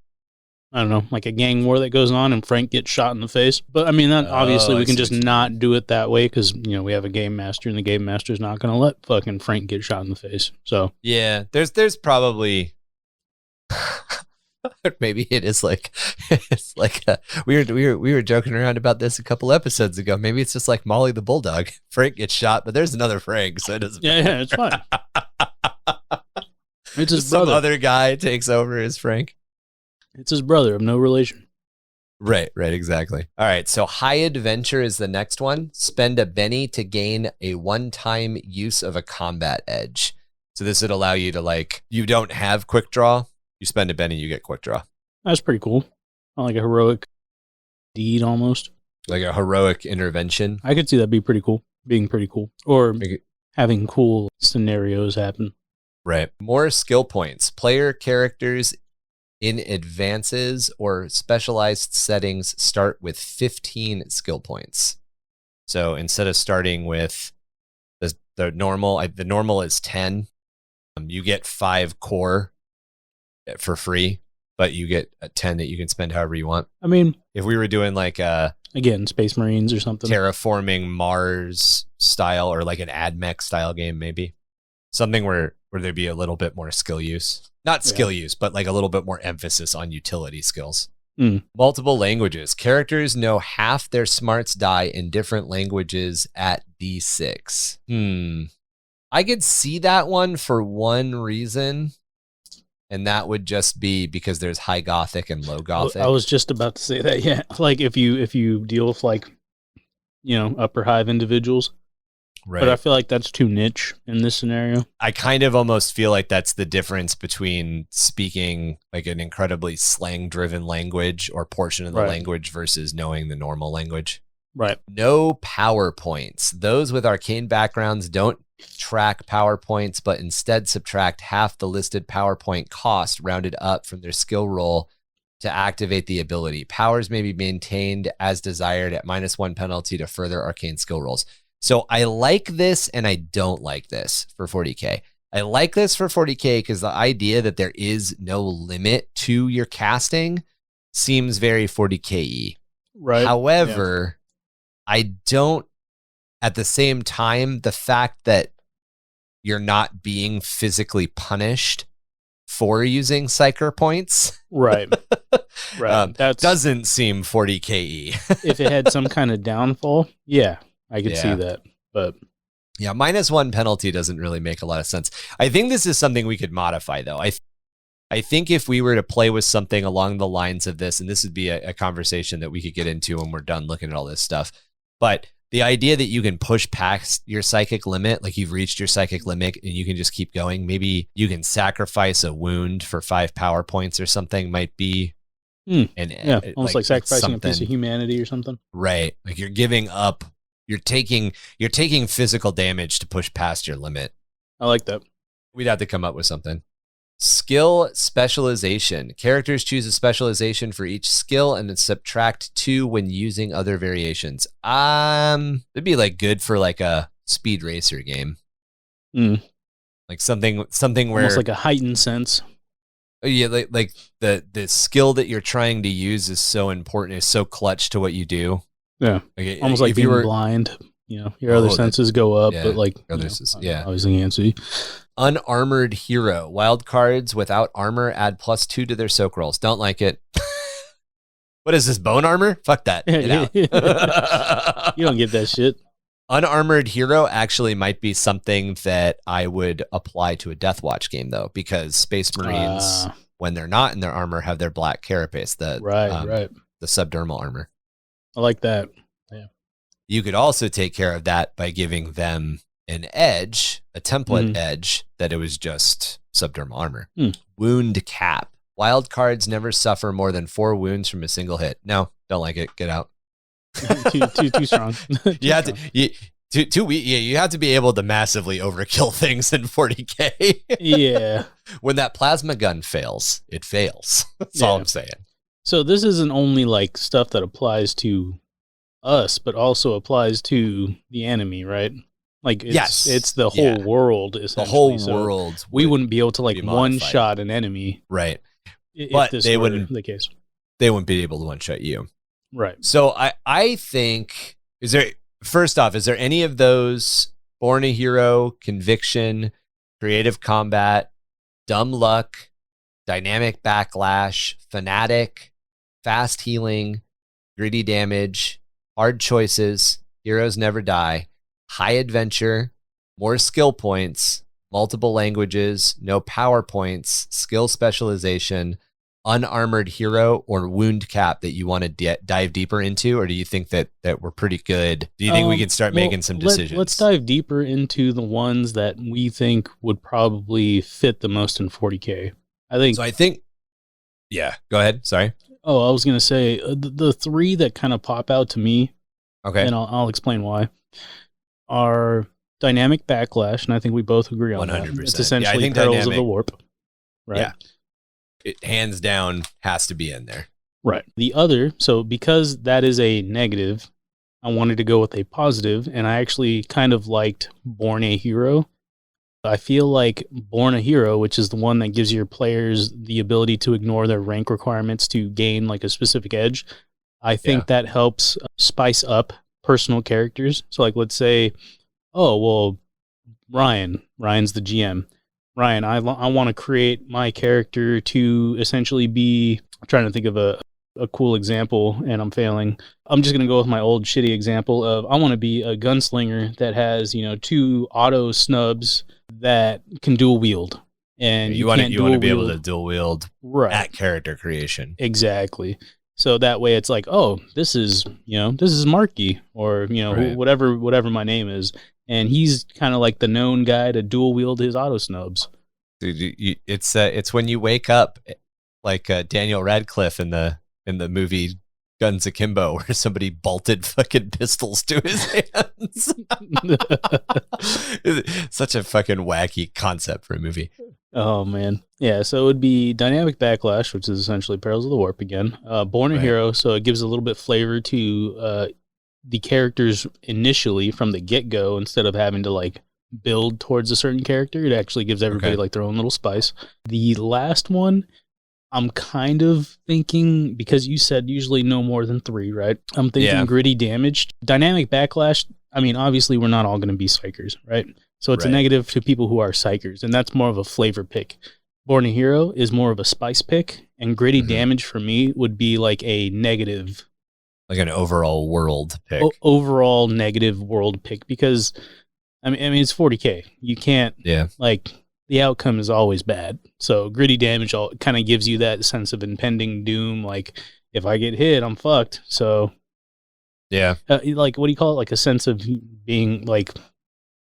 I don't know, like a gang war that goes on and Frank gets shot in the face. But I mean, that obviously we can just not do it that way because, we have a game master and the game master's not going to let fucking Frank get shot in the face. So, yeah, there's probably, maybe it is like, it's like, we were joking around about this a couple episodes ago. Maybe it's just like Molly the Bulldog. Frank gets shot, but there's another Frank, so it doesn't matter. Yeah, it's fine. It's his brother. Some other guy takes over as Frank. It's his brother. I'm no relation. Right, exactly. All right, so High Adventure is the next one. Spend a Benny to gain a one-time use of a combat edge. So this would allow you to, like, you don't have quick draw. You spend a Benny, you get quick draw. That's pretty cool. Like a heroic deed almost. Like a heroic intervention. I could see that being pretty cool. Or having cool scenarios happen. Right. More skill points. Player characters in advances or specialized settings start with 15 skill points. So instead of starting with the normal is 10. You get 5 core for free, but you get a 10 that you can spend however you want. I mean, if we were doing like again, Space Marines or something, terraforming Mars style or like an AdMech style game, maybe something where there'd be a little bit more skill use, not skill use, but like a little bit more emphasis on utility skills. Multiple languages. Characters know half their smarts die in different languages at D6. I could see that one for one reason. And that would just be because there's high Gothic and low Gothic. I was just about to say that, yeah. Like if you deal with like, upper hive individuals. Right. But I feel like that's too niche in this scenario. I kind of almost feel like that's the difference between speaking like an incredibly slang-driven language or portion of the language versus knowing the normal language. Right. No PowerPoints. Those with arcane backgrounds don't track PowerPoints, but instead subtract half the listed PowerPoint cost rounded up from their skill roll to activate the ability. Powers may be maintained as desired at -1 penalty to further arcane skill rolls. So I like this and I don't like this for 40K. I like this for 40K because the idea that there is no limit to your casting seems very 40K-y. Right. However, I don't, at the same time, the fact that you're not being physically punished for using Psyker points. Right. Right. That doesn't seem 40ke. If it had some kind of downfall, yeah, I could see that. But yeah, -1 penalty doesn't really make a lot of sense. I think this is something we could modify, though. I think if we were to play with something along the lines of this, and this would be a conversation that we could get into when we're done looking at all this stuff, but the idea that you can push past your psychic limit, like you've reached your psychic limit and you can just keep going, maybe you can sacrifice a wound for 5 power points or something might be. Almost like sacrificing a piece of humanity or something. Right. Like you're giving up, you're taking physical damage to push past your limit. I like that. We'd have to come up with something. Skill specialization. Characters choose a specialization for each skill and then subtract 2 when using other variations. It'd be like good for like a speed racer game. Like something where almost like a heightened sense. Yeah, like the skill that you're trying to use is so important, is so clutch to what you do. Yeah, like, almost like being blind. You know, your other senses go up, but like obviously you can't see. Unarmored hero. Wild cards without armor add +2 to their soak rolls. Don't like it. What is this, bone armor? Fuck that. Get out. You don't get that shit. Unarmored hero actually might be something that I would apply to a Death Watch game, though, because Space Marines, when they're not in their armor, have their black carapace, the subdermal armor. I like that. Yeah. You could also take care of that by giving them an edge, a template edge, that it was just subdermal armor. Wound cap. Wild cards never suffer more than 4 wounds from a single hit. No, don't like it. Get out. too strong. You have to be able to massively overkill things in 40k. Yeah. When that plasma gun fails, it fails. That's all I'm saying. So this isn't only like stuff that applies to us, but also applies to the enemy, right? Like it's the whole world, essentially. The whole world. We wouldn't be able to like one-shot an enemy. Right. But this wouldn't the case. They wouldn't be able to one-shot you. Right. So I think, first off, is there any of those Born a Hero, Conviction, Creative Combat, Dumb Luck, Dynamic Backlash, Fanatic, Fast Healing, Gritty Damage, Hard Choices, Heroes Never Die, High Adventure, More Skill Points, Multiple Languages, No Power Points, Skill Specialization, Unarmored Hero, or Wound Cap that you want to dive deeper into? Or do you think that we're pretty good? Do you think we can start making some decisions? Let's dive deeper into the ones that we think would probably fit the most in 40k. I think, yeah, go ahead. Sorry. Oh, I was going to say the 3 that kind of pop out to me, okay, and I'll explain why, are Dynamic Backlash, and I think we both agree on 100%. that. It's essentially Perils of the Warp. Right. Yeah. It hands down has to be in there. Right. The other, so because that is a negative, I wanted to go with a positive, and I actually kind of liked Born a Hero. I feel like Born a Hero, which is the one that gives your players the ability to ignore their rank requirements to gain like a specific edge, I think that helps spice up personal characters. So like, let's say, oh, well, Ryan's the GM. Ryan, I want to create my character to essentially be, I'm trying to think of a cool example, and I'm failing. I'm just going to go with my old shitty example of I want to be a gunslinger that has, 2 auto snubs that can dual wield. And you want to be able to dual wield at character creation. Exactly. So that way it's like, oh, this is Marky, or, whatever my name is. And he's kind of like the known guy to dual wield his auto snubs. Dude, it's when you wake up like Daniel Radcliffe in the movie Guns Akimbo, where somebody bolted fucking pistols to his hands. Such a fucking wacky concept for a movie. Oh man, yeah. So it would be Dynamic Backlash, which is essentially Perils of the Warp again. Born a Hero, so it gives a little bit flavor to the characters initially from the get-go, instead of having to like build towards a certain character. It actually gives everybody like their own little spice. The last one, I'm kind of thinking, because you said usually no more than 3, right? I'm thinking Gritty Damage. Dynamic Backlash, I mean, obviously we're not all going to be psychers, right? So it's a negative to people who are psychers, and that's more of a flavor pick. Born a Hero is more of a spice pick, and Gritty Damage for me would be like a negative. Like an overall world pick. Overall negative world pick, because, I mean it's 40k. You can't, like, the outcome is always bad. So Gritty Damage kind of gives you that sense of impending doom, like, if I get hit, I'm fucked. So, like, what do you call it? Like a sense of being like,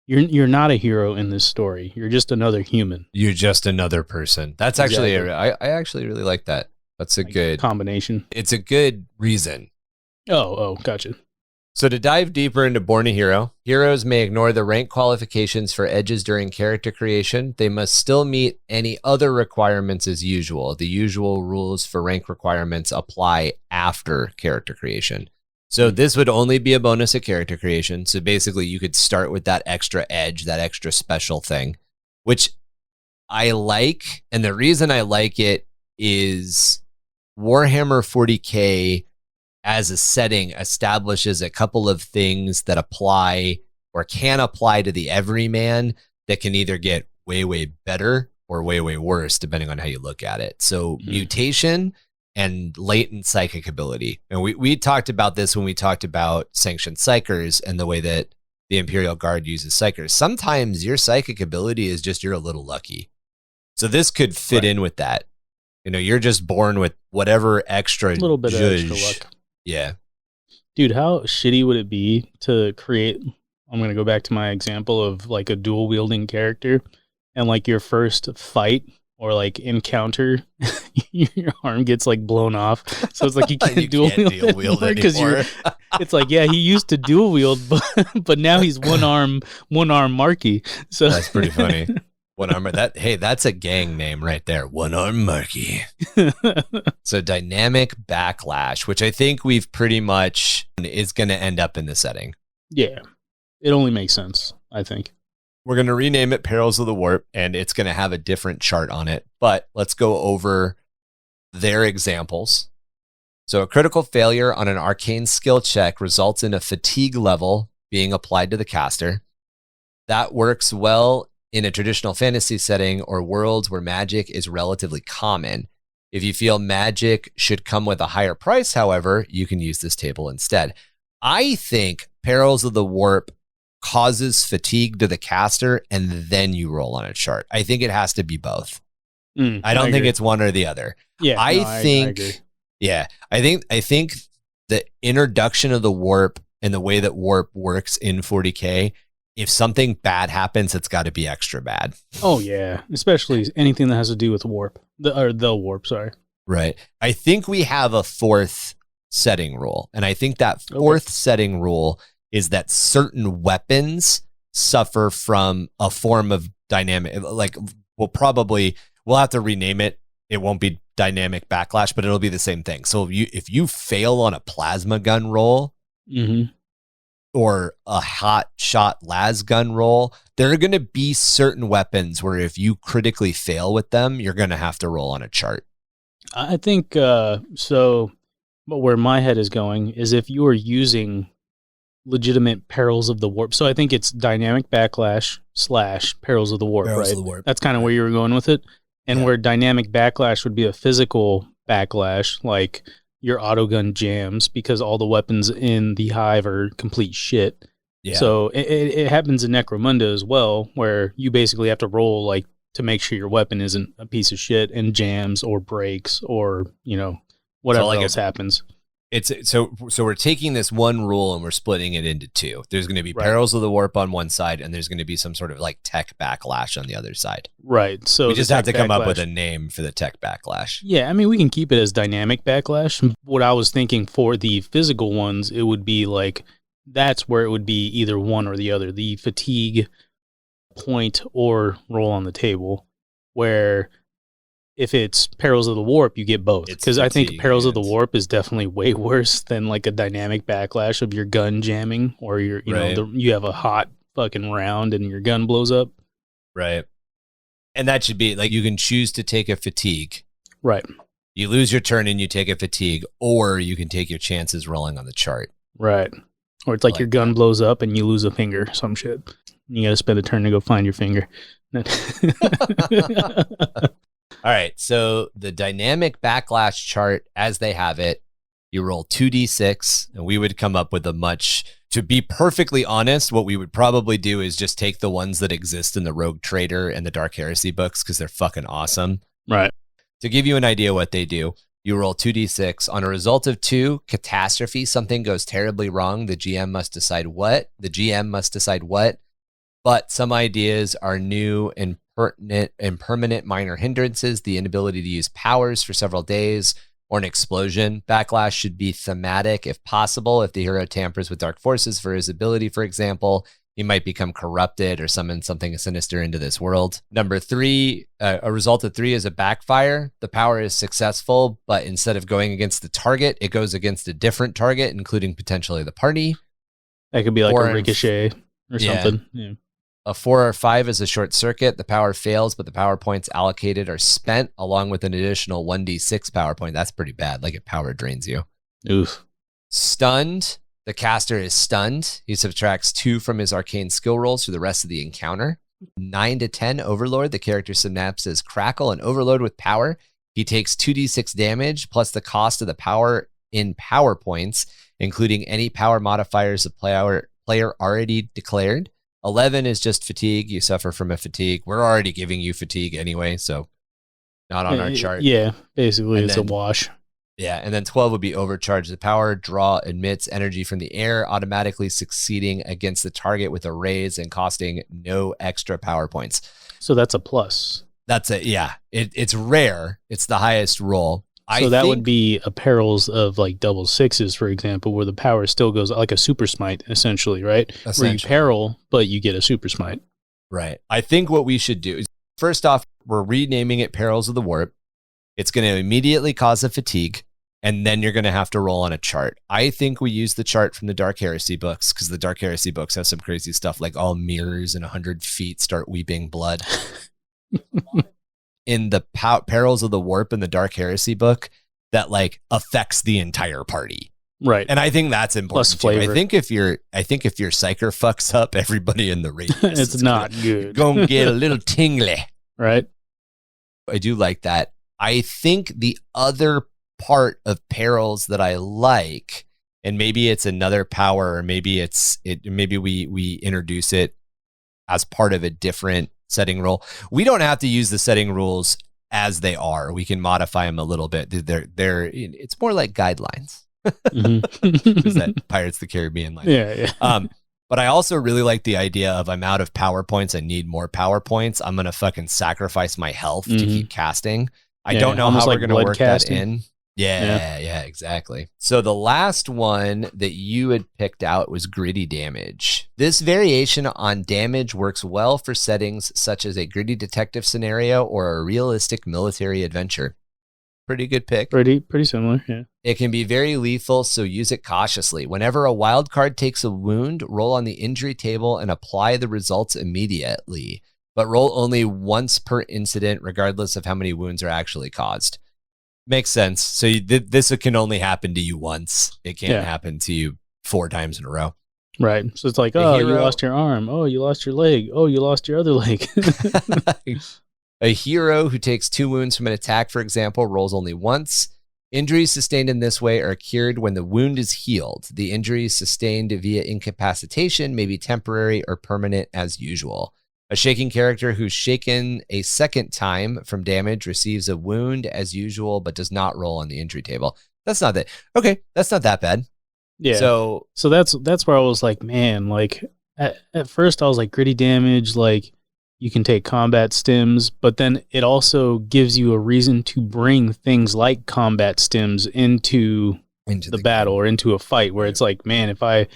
you're not a hero in this story. You're just another human. You're just another person. That's actually, I actually really like that. That's a good combination. It's a good reason. Oh, gotcha. So to dive deeper into Born a Hero, heroes may ignore the rank qualifications for edges during character creation. They must still meet any other requirements as usual. The usual rules for rank requirements apply after character creation. So this would only be a bonus at character creation. So basically you could start with that extra edge, that extra special thing, which I like. And the reason I like it is Warhammer 40k as a setting establishes a couple of things that apply or can apply to the everyman that can either get way, way better or way, way worse, depending on how you look at it. So mutation and latent psychic ability. And we talked about this when we talked about sanctioned psychers and the way that the Imperial Guard uses psychers. Sometimes your psychic ability is just you're a little lucky. So this could fit in with that. You know, you're just born with whatever extra little bit of extra luck. Yeah. Dude, how shitty would it be to create, I'm going to go back to my example of like a dual wielding character, and like your first fight or like encounter, your arm gets like blown off. So it's like you can't dual wield because it's like, yeah, he used to dual wield, but now he's one arm Marky. So that's pretty funny. One arm, that's a gang name right there. One arm Marky. So dynamic backlash, which I think we've pretty much is going to end up in the setting. Yeah, it only makes sense, I think. We're going to rename it Perils of the Warp, and it's going to have a different chart on it. But let's go over their examples. So a critical failure on an arcane skill check results in a fatigue level being applied to the caster. That works well in a traditional fantasy setting or worlds where magic is relatively common. If you feel magic should come with a higher price, however, you can use this table instead. I think Perils of the Warp causes fatigue to the caster, and then you roll on a chart. I think it has to be both. I don't think it's one or the other. Yeah, I think the introduction of the warp and the way that warp works in 40k, if something bad happens, it's got to be extra bad. Oh yeah, especially anything that has to do with warp. The warp, sorry. Right. I think we have a fourth setting rule, and I think that fourth setting rule is that certain weapons suffer from a form of dynamic, like we'll have to rename it. It won't be dynamic backlash, but it'll be the same thing. So if you fail on a plasma gun roll, or a hot shot las gun roll, there are going to be certain weapons where if you critically fail with them, you're going to have to roll on a chart. I think so. But where my head is going is if you are using legitimate Perils of the Warp. So I think it's dynamic backlash / Perils of the Warp, Perils right? of the Warp. That's kind of where you were going with it. And where dynamic backlash would be a physical backlash, like your autogun jams because all the weapons in the hive are complete shit. Yeah. So it happens in Necromunda as well, where you basically have to roll like to make sure your weapon isn't a piece of shit and jams or breaks or, whatever else happens. It's so we're taking this one rule and we're splitting it into two. There's going to be Perils of the Warp on one side, and there's going to be some sort of like tech backlash on the other side. Right. So we just have to come up with a name for the tech backlash. Yeah, I mean, we can keep it as dynamic backlash. What I was thinking for the physical ones, it would be like that's where it would be either one or the other, the fatigue point or roll on the table, where if it's Perils of the Warp, you get both. Because I think Perils of the Warp is definitely way worse than like a dynamic backlash of your gun jamming or your, you have a hot fucking round and your gun blows up. Right. And that should be like, you can choose to take a fatigue. Right. You lose your turn and you take a fatigue, or you can take your chances rolling on the chart. Right. Or it's like your gun blows up and you lose a finger, some shit. You got to spend a turn to go find your finger. All right. So the dynamic backlash chart, as they have it, you roll 2d6, and we would come up with to be perfectly honest, what we would probably do is just take the ones that exist in the Rogue Trader and the Dark Heresy books because they're fucking awesome. Right. To give you an idea what they do, you roll 2d6. On a result of 2, catastrophe, something goes terribly wrong. The GM must decide what. But some ideas are new and permanent minor hindrances, the inability to use powers for several days, or an explosion. Backlash should be thematic if possible. If the hero tampers with dark forces for his ability, for example, he might become corrupted or summon something sinister into this world. Number 3, a result of 3 is a backfire. The power is successful, but instead of going against the target, it goes against a different target, including potentially the party. That could be like a ricochet or something. Yeah. A 4 or 5 is a short circuit. The power fails, but the power points allocated are spent along with an additional 1d6 power point. That's pretty bad. Like it power drains you. Oof. Stunned. The caster is stunned. He subtracts 2 from his arcane skill rolls for the rest of the encounter. 9 to 10, Overlord. The character synapses crackle and overload with power. He takes 2d6 damage plus the cost of the power in power points, including any power modifiers the player already declared. 11 is just fatigue. You suffer from a fatigue. We're already giving you fatigue anyway, so not on our chart. Yeah, basically it's a wash. Yeah, and then 12 would be overcharge. The power draw emits energy from the air, automatically succeeding against the target with a raise and costing no extra power points. So that's a plus. That's it. Yeah, it's rare. It's the highest roll. So that would be a perils of like double sixes, for example, where the power still goes like a super smite, essentially, right? Where you peril, but you get a super smite. Right. I think what we should do is, first off, we're renaming it Perils of the Warp. It's going to immediately cause a fatigue, and then you're going to have to roll on a chart. I think we use the chart from the Dark Heresy books because the Dark Heresy books have some crazy stuff like all mirrors and 100 feet start weeping blood. In the Perils of the Warp in the Dark Heresy book, that like affects the entire party. Right. And I think that's important. Plus flavor. I think if your psyker fucks up, everybody in the radius, it's not good. Gonna get a little tingly. Right. I do like that. I think the other part of Perils that I like, and maybe it's another power, or maybe we introduce it as part of a different setting rule. We don't have to use the setting rules as they are. We can modify them a little bit. It's more like guidelines. Is that Pirates of the Caribbean? Yeah. But I also really like the idea of I'm out of power points. I need more power points. I'm going to fucking sacrifice my health to keep casting. I don't know how we're going to work casting. That in. Yeah, exactly. So the last one that you had picked out was gritty damage. This variation on damage works well for settings such as a gritty detective scenario or a realistic military adventure. Pretty good pick. Pretty similar, yeah. It can be very lethal, so use it cautiously. Whenever a wild card takes a wound, roll on the injury table and apply the results immediately. But roll only once per incident, regardless of how many wounds are actually caused. Makes sense. So this can only happen to you once. It can't happen to you 4 times in a row. Right. So it's like, you lost your arm. Oh, you lost your leg. Oh, you lost your other leg. A hero who takes 2 wounds from an attack, for example, rolls only once. Injuries sustained in this way are cured when the wound is healed. The injuries sustained via incapacitation may be temporary or permanent as usual. A shaking character who's shaken a second time from damage receives a wound as usual, but does not roll on the injury table. That's not that. Okay, that's not that bad. Yeah. So that's where I was like, man, like at first I was like gritty damage, like you can take combat stims, but then it also gives you a reason to bring things like combat stims into the battle or into a fight where it's like, man, if I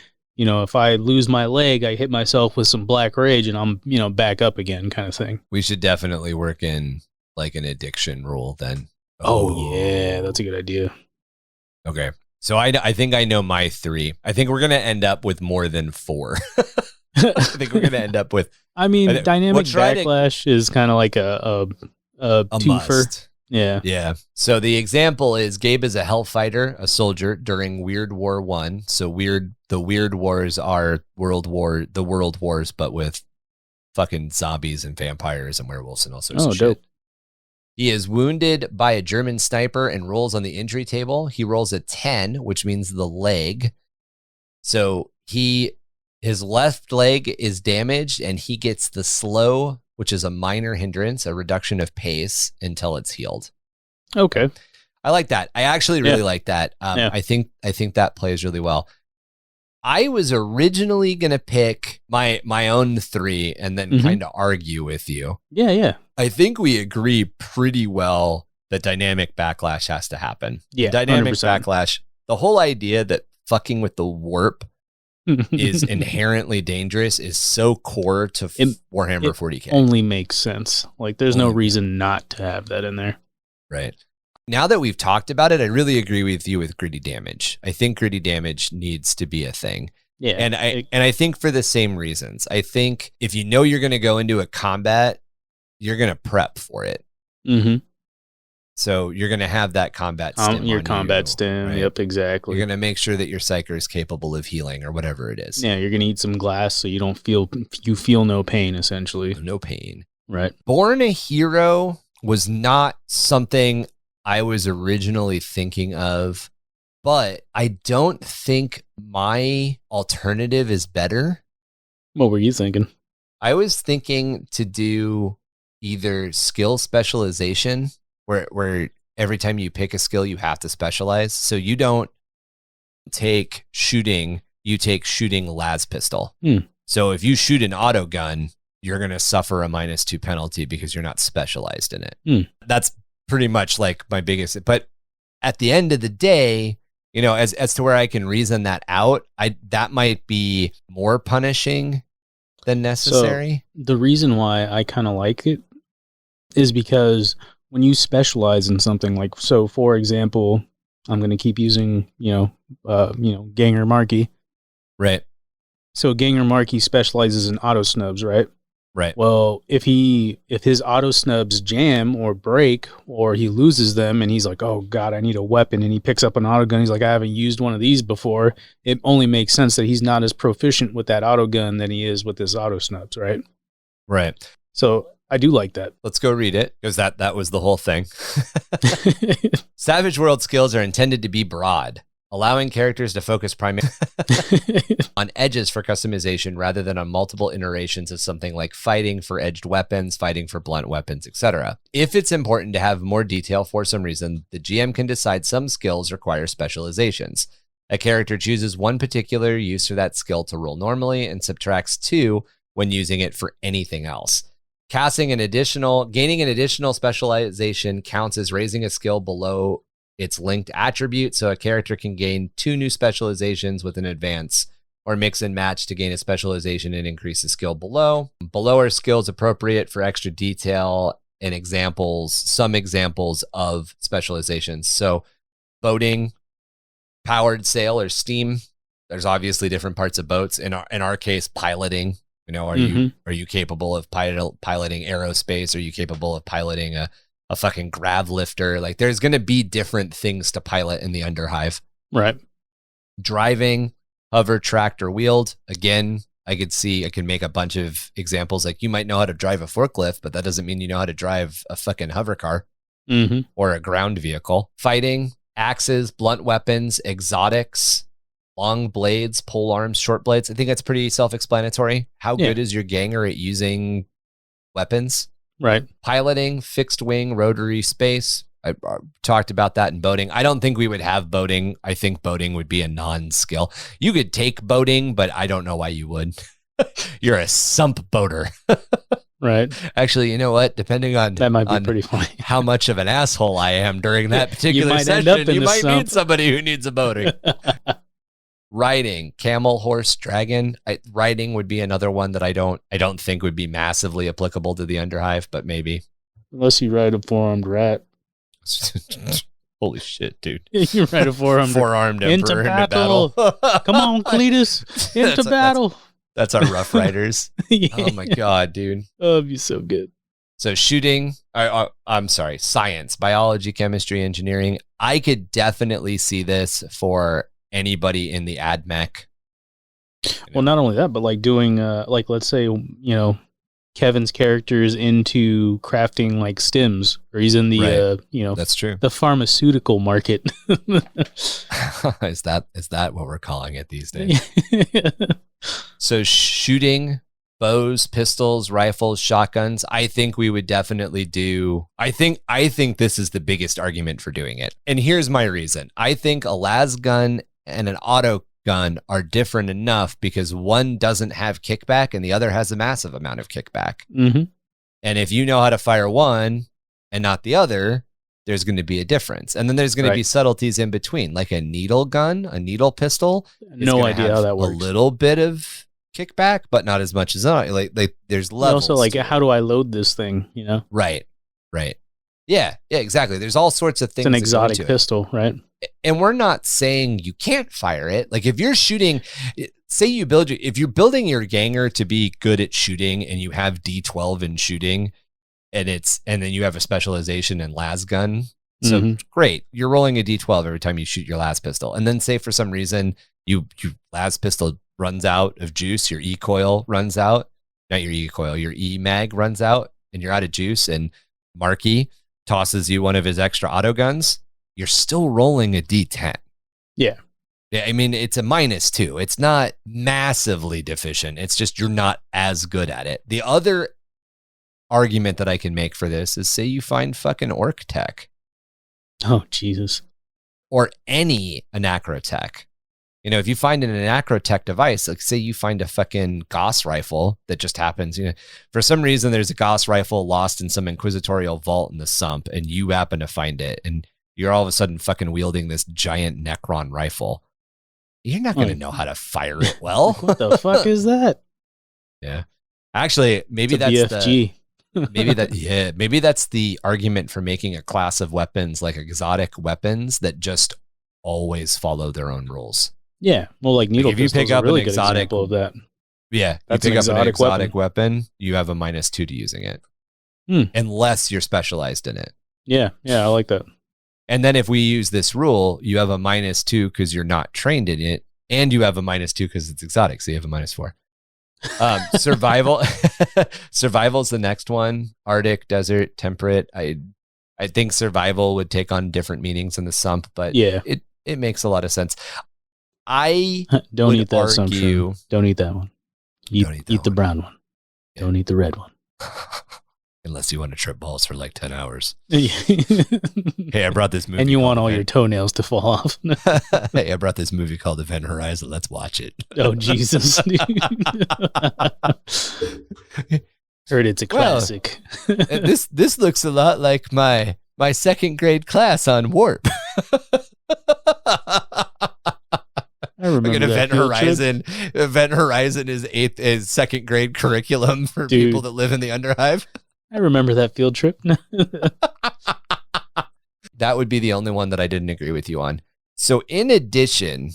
lose my leg, I hit myself with some black rage and I'm, back up again kind of thing. We should definitely work in like an addiction rule then. Oh yeah, that's a good idea. Okay. So I think I know my 3. I think we're going to end up with more than 4. I think we're going to end up with... dynamic backlash is kind of like a twofer. Must. Yeah. So the example is Gabe is a hellfighter, a soldier during Weird War 1. So the Weird Wars are the World Wars, but with fucking zombies and vampires and werewolves and all sorts of shit. Dope. He is wounded by a German sniper and rolls on the injury table. He rolls a 10, which means the leg. So his left leg is damaged, and he gets the slow, which is a minor hindrance, a reduction of pace until it's healed. Okay. I like that. I actually really like that. I think that plays really well. I was originally going to pick my own 3 and then kind of argue with you. Yeah. I think we agree pretty well that dynamic backlash has to happen. Yeah, dynamic 100%. backlash. The whole idea that fucking with the warp is inherently dangerous is so core to Warhammer 40k. Only makes sense. Like, there's no reason not to have that in there. Right. Now that we've talked about it, I really agree with you with gritty damage. I think gritty damage needs to be a thing. Yeah. And I think for the same reasons. I think if you know you're going to go into a combat, you're going to prep for it. Mm-hmm. So you're going to have that combat stim. Your combat stim. Right? Yep, exactly. You're going to make sure that your psyker is capable of healing or whatever it is. Yeah, you're going to eat some glass so you feel no pain, essentially. No pain. Right. Born a Hero was not something I was originally thinking of, but I don't think my alternative is better. What were you thinking? I was thinking to do either skill specialization, where every time you pick a skill, you have to specialize. So you don't take shooting, you take shooting las pistol. So if you shoot an auto gun, you're going to suffer a -2 penalty because you're not specialized in it. That's pretty much like my biggest, but at the end of the day, you know, as to where I can reason that out, that might be more punishing than necessary. So the reason why I kind of like it is because when you specialize in something, like, so for example, I'm going to keep using, Ganger Marky. Right. So Ganger Marky specializes in auto snubs, right? Right. Well, if his auto snubs jam or break, or he loses them and he's like, oh God, I need a weapon, and he picks up an auto gun, he's like, I haven't used one of these before, it only makes sense that he's not as proficient with that auto gun than he is with his auto snubs, right? Right. So I do like that. Let's go read it, because that was the whole thing. Savage World skills are intended to be broad, allowing characters to focus primarily on edges for customization rather than on multiple iterations of something like fighting for edged weapons, fighting for blunt weapons, etc. If it's important to have more detail for some reason, the GM can decide some skills require specializations. A character chooses one particular use for that skill to roll normally and subtracts 2 when using it for anything else. Gaining an additional specialization counts as raising a skill below its linked attribute, so a character can gain 2 new specializations with an advance, or mix and match to gain a specialization and increase the skill below. Below are skills appropriate for extra detail and some examples of specializations. So boating, powered sail or steam, there's obviously different parts of boats. In our case, piloting. You know, are you capable of piloting aerospace? Are you capable of piloting a fucking grav lifter? Like, there's going to be different things to pilot in the Underhive. Right. Driving, hover, tracked, or wheeled. Again, I could make a bunch of examples. Like, you might know how to drive a forklift, but that doesn't mean you know how to drive a fucking hover car or a ground vehicle. Fighting, axes, blunt weapons, exotics, long blades, pole arms, short blades. I think that's pretty self-explanatory. How good is your ganger at using weapons? Right. Piloting, fixed wing, rotary space. I talked about that in boating. I don't think we would have boating. I think boating would be a non-skill. You could take boating, but I don't know why you would. You're a sump boater. Right. Actually, you know what? Depending on that might be pretty funny. How much of an asshole I am during that particular session, you might need somebody who needs a boating. Riding, camel, horse, dragon. Riding would be another one that I don't think would be massively applicable to the Underhive, but maybe. Unless you ride a 4-armed rat. Holy shit, dude. You ride a 4-armed emperor into battle. Come on, Cletus. Into battle. That's our Rough Riders. Yeah. Oh my God, dude. Oh, it'd be so good. So shooting, I'm sorry, science, biology, chemistry, engineering. I could definitely see this for anybody in the AdMech. Well, not only that, but like doing, like, let's say, Kevin's characters into crafting like stims, or he's in the that's true. the pharmaceutical market. Is that what we're calling it these days? So shooting, bows, pistols, rifles, shotguns, I think we would definitely do. I think this is the biggest argument for doing it. And here's my reason. I think a las gun and an auto gun are different enough because one doesn't have kickback and the other has a massive amount of kickback. Mm-hmm. And if you know how to fire one and not the other, there's going to be a difference. And then there's going to be subtleties in between, like a needle gun, a needle pistol. No idea how that works. A little bit of kickback, but not as much as like there's levels. Also, like, how do I load this thing? Right. Yeah, exactly. There's all sorts of things. It's an exotic pistol, right? And we're not saying you can't fire it. Like if you're shooting, say if you're building your ganger to be good at shooting and you have D12 in shooting and then you have a specialization in las gun. So great. You're rolling a D12 every time you shoot your las pistol. And then say for some reason your las pistol runs out of juice, your e-coil runs out, not your e-coil, your e-mag runs out and you're out of juice and Marky tosses you one of his extra auto guns. You're still rolling a D10. Yeah. I mean, it's a -2. It's not massively deficient. It's just you're not as good at it. The other argument that I can make for this is say you find fucking orc tech. Oh, Jesus. Or any anacrotech. If you find an anacrotech device, like say you find a fucking Gauss rifle that just happens, for some reason there's a Gauss rifle lost in some inquisitorial vault in the sump and you happen to find it and you're all of a sudden fucking wielding this giant Necron rifle. You're not going to know how to fire it well. What the fuck is that? Yeah. Actually, maybe that's BFG. Maybe that's the argument for making a class of weapons like exotic weapons that just always follow their own rules. Yeah. Well, like needle pistols, if you pick up a really an good exotic example of that. Yeah. That's you pick an up exotic weapon, you have a -2 to using it. Unless you're specialized in it. Yeah. I like that. And then if we use this rule, you have a -2 because you're not trained in it, and you have a -2 because it's exotic, so you have a -4. Survival. Survival's the next one. Arctic, desert, temperate. I think survival would take on different meanings in the sump, but it makes a lot of sense. I don't eat that argue, don't eat that one. Eat the brown one. Yeah. Don't eat the red one. Unless you want to trip balls for like 10 hours. Hey, I brought this movie. And you want all your toenails to fall off. Hey, I brought this movie called Event Horizon. Let's watch it. Oh, Jesus. Heard it's a classic. Well, this looks a lot like my second grade class on Warp. I remember like an Event Horizon. Trip. Event Horizon is second grade curriculum for people that live in the Underhive. I remember that field trip. That would be the only one that I didn't agree with you on. So in addition,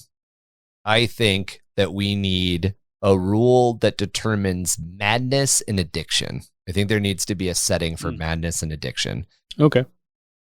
I think that we need a rule that determines madness and addiction. I think there needs to be a setting for madness and addiction. Okay.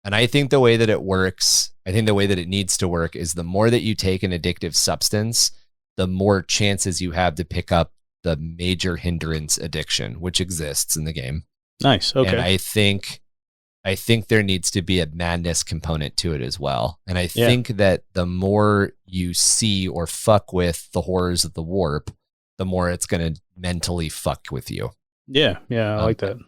And I think the way that it works, I think the way that it needs to work is the more that you take an addictive substance, the more chances you have to pick up the major hindrance addiction, which exists in the game. Nice. Okay. And I think there needs to be a madness component to it as well. And I think that the more you see or fuck with the horrors of the warp, the more it's going to mentally fuck with you. Yeah. I like that.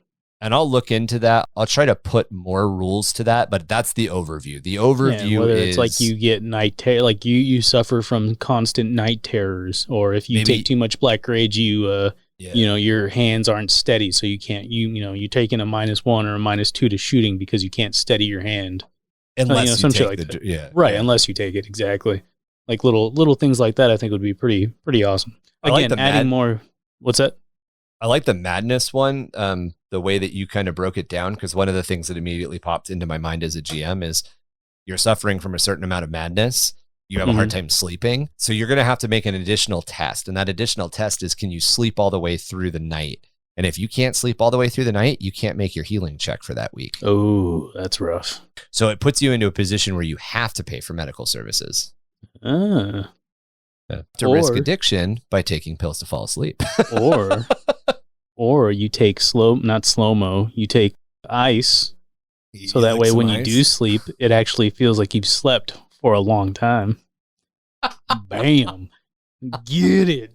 And I'll look into that. I'll try to put more rules to that, but that's the overview. The overview whether is it's like you get night terror, like you suffer from constant night terrors, or if you take too much black rage, your hands aren't steady, so you can't. You're taking a -1 or a -2 to shooting because you can't steady your hand. Unless some shit like that. Right. Unless you take it, exactly. Like little things like that, I think would be pretty awesome. Again, like adding more. What's that? I like the madness one. The way that you kind of broke it down, because one of the things that immediately popped into my mind as a GM is you're suffering from a certain amount of madness. You have a hard time sleeping. So you're going to have to make an additional test. And that additional test is, can you sleep all the way through the night? And if you can't sleep all the way through the night, you can't make your healing check for that week. Oh, that's rough. So it puts you into a position where you have to pay for medical services. To risk addiction by taking pills to fall asleep. Or you take not slow-mo, you take ice, so that way when you do sleep, it actually feels like you've slept for a long time. Bam. Get it.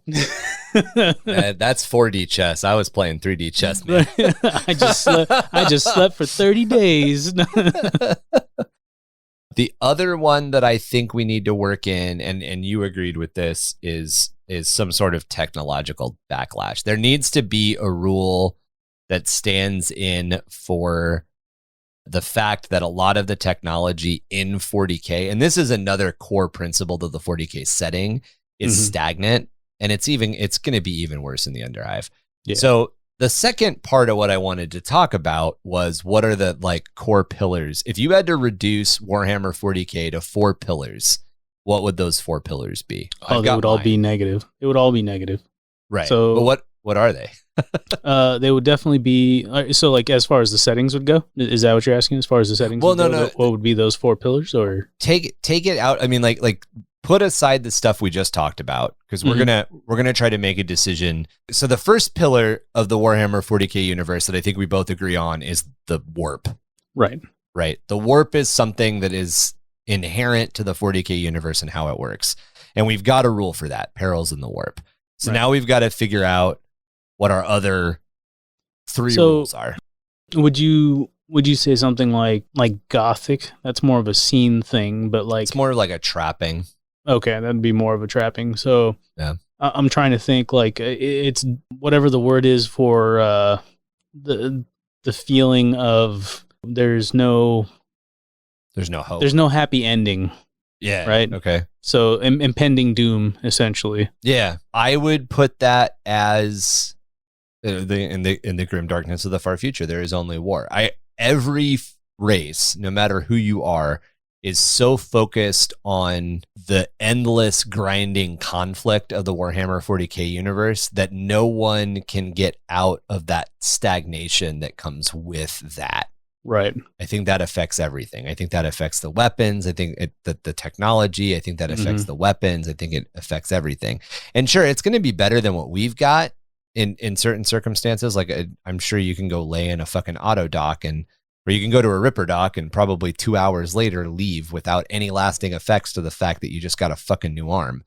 That's 4D chess. I was playing 3D chess, man. I just slept for 30 days. The other one that I think we need to work in, and you agreed with this, is some sort of technological backlash. There needs to be a rule that stands in for the fact that a lot of the technology in 40K, and this is another core principle to the 40K setting, is stagnant, and it's going to be even worse in the Underhive. Yeah. So the second part of what I wanted to talk about was, what are the core pillars? If you had to reduce Warhammer 40K to 4 pillars, what would those 4 pillars be? Oh, they would all be negative. It would all be negative. Right. So, but what are they? They would definitely be, so as far as the settings would go, is that what you're asking? As far as the settings would go, what would be those 4 pillars? Or take it out. I mean, put aside the stuff we just talked about, because we're gonna try to make a decision. So the first pillar of the Warhammer 40K universe that I think we both agree on is the warp. Right. The warp is something that is inherent to the 40K universe and how it works, and we've got a rule for that: perils in the warp. So now we've got to figure out what our other 3 rules are. Would you say something like Gothic? That's more of a scene thing, but it's more like a trapping. Okay, that'd be more of a trapping. So yeah, I'm trying to think it's whatever the word is for the feeling of there's no hope. There's no happy ending. Yeah. Right. Okay. So impending doom, essentially. Yeah, I would put that as in the grim darkness of the far future. There is only war. Every race, no matter who you are, is so focused on the endless grinding conflict of the Warhammer 40K universe that no one can get out of that stagnation that comes with that. Right. I think that affects everything. I think that affects the weapons. I think the technology. I think that affects the weapons. I think it affects everything. And sure, it's going to be better than what we've got in certain circumstances. I'm sure you can go lay in a fucking auto dock, or you can go to a ripper dock and probably 2 hours later leave without any lasting effects to the fact that you just got a fucking new arm,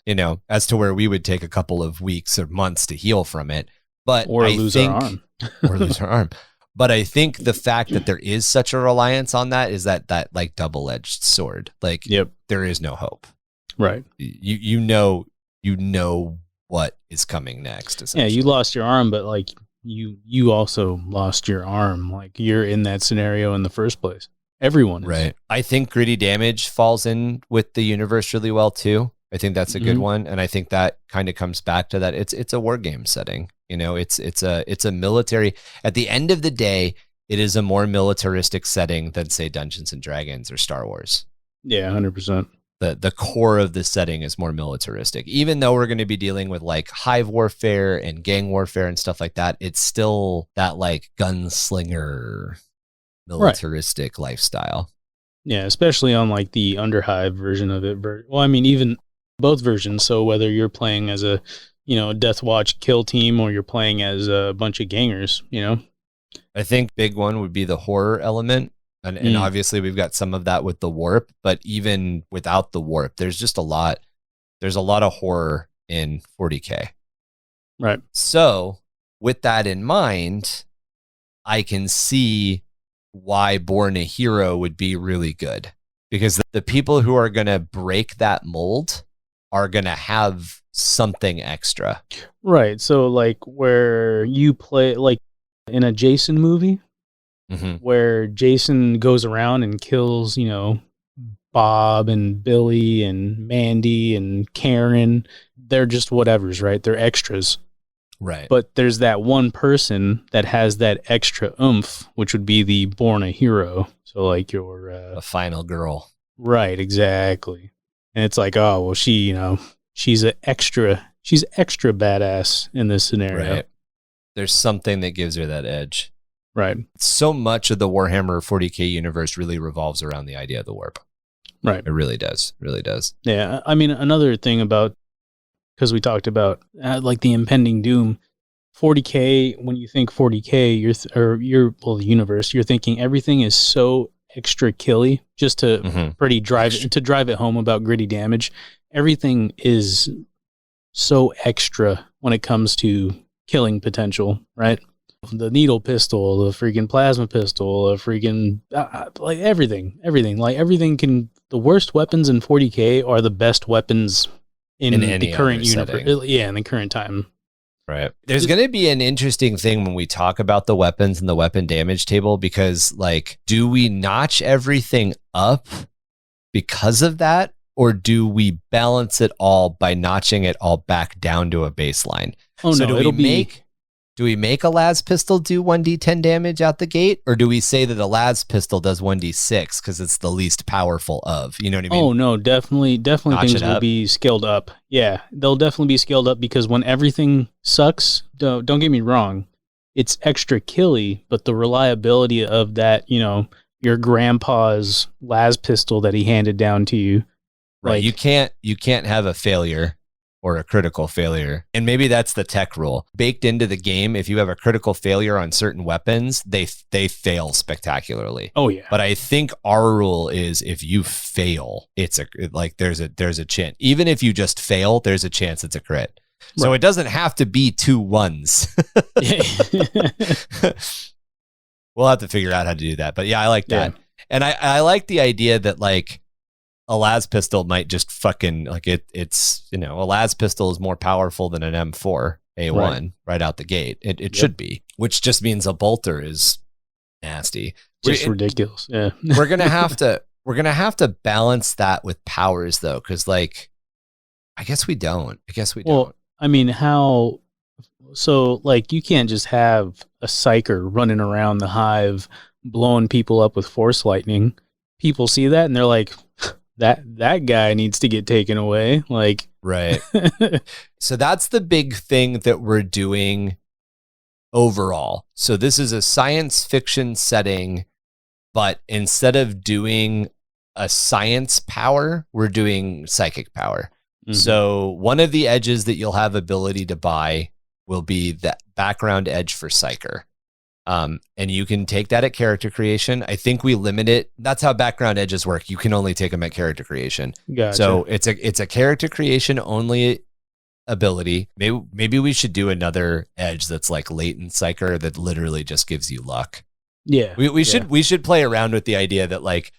as to where we would take a couple of weeks or months to heal from it. But or lose our arm. Or lose our arm. But I think the fact that there is such a reliance on that is that double-edged sword. There is no hope. Right. You know what is coming next. Yeah, you lost your arm, but you also lost your arm. You're in that scenario in the first place. Everyone is. Right. I think gritty damage falls in with the universe really well too. I think that's a good one, and I think that kind of comes back to that. It's a war game setting. It's a military. At the end of the day, it is a more militaristic setting than, say, Dungeons and Dragons or Star Wars. Yeah, 100%. The core of the setting is more militaristic. Even though we're going to be dealing with hive warfare and gang warfare and stuff like that, it's still that gunslinger militaristic lifestyle. Yeah, especially on the Underhive version of it. Well, I mean, even both versions. So whether you're playing as a Death Watch kill team or you're playing as a bunch of gangers, I think big one would be the horror element. And obviously we've got some of that with the warp, but even without the warp, there's a lot of horror in 40K. Right. So with that in mind, I can see why Born a Hero would be really good, because the people who are going to break that mold are going to have something extra. Right. So where you play in a Jason movie, where Jason goes around and kills, Bob and Billy and Mandy and Karen. They're just whatevers, right? They're extras. Right. But there's that one person that has that extra oomph, which would be the Born a Hero. So your a final girl. Right, exactly. And it's oh, well, she's extra badass in this scenario. Right. There's something that gives her that edge. Right. So much of the Warhammer 40K universe really revolves around the idea of the warp. Right. It really does. Really does. Yeah. I mean, another thing about, because we talked about the impending doom, 40k. When you think 40k, the universe, you're thinking everything is so extra killy. Just to drive it home about gritty damage. Everything is so extra when it comes to killing potential, right? The needle pistol, the freaking plasma pistol, the freaking like everything, like everything can. The worst weapons in 40k are the best weapons in the current universe. Yeah, in the current time. Right. There's going to be an interesting thing when we talk about the weapons and the weapon damage table, because like, do we notch everything up because of that? Or do we balance it all by notching it all back down to a baseline? Oh, so no, do we make a las pistol do 1d10 damage out the gate? Or do we say that a las pistol does 1d6 because it's the least powerful of? You know what I mean? Oh, no, definitely things will be scaled up. Yeah, they'll definitely be scaled up because when everything sucks, don't get me wrong, it's extra killy, but the reliability of that, your grandpa's las pistol that he handed down to you. Right. You can't have a failure or a critical failure. And maybe that's the tech rule. Baked into the game, if you have a critical failure on certain weapons, they fail spectacularly. Oh yeah. But I think our rule is if you fail, there's a chance. Even if you just fail, there's a chance it's a crit. So It doesn't have to be 2 1s. We'll have to figure out how to do that. But yeah, I like that. Yeah. And I like the idea that like a las pistol might just fucking like it's a las pistol is more powerful than an M4 A1 right out the gate. It should be, which just means a bolter is nasty. Just ridiculous. Yeah. we're gonna have to balance that with powers though, because like I guess we don't. Well, I mean, how so like you can't just have a psyker running around the hive blowing people up with force lightning. People see that and they're like, that guy needs to get taken away. Like, right. So that's the big thing that we're doing overall. So this is a science fiction setting, but instead of doing a science power, we're doing psychic power. Mm-hmm. So one of the edges that you'll have ability to buy will be that background edge for psyker. And you can take that at character creation. I think we limit it. That's how background edges work. You can only take them at character creation. Gotcha. So it's a character creation only ability. Maybe we should do another edge that's like latent psyker that literally just gives you luck. Yeah. We should play around with the idea that like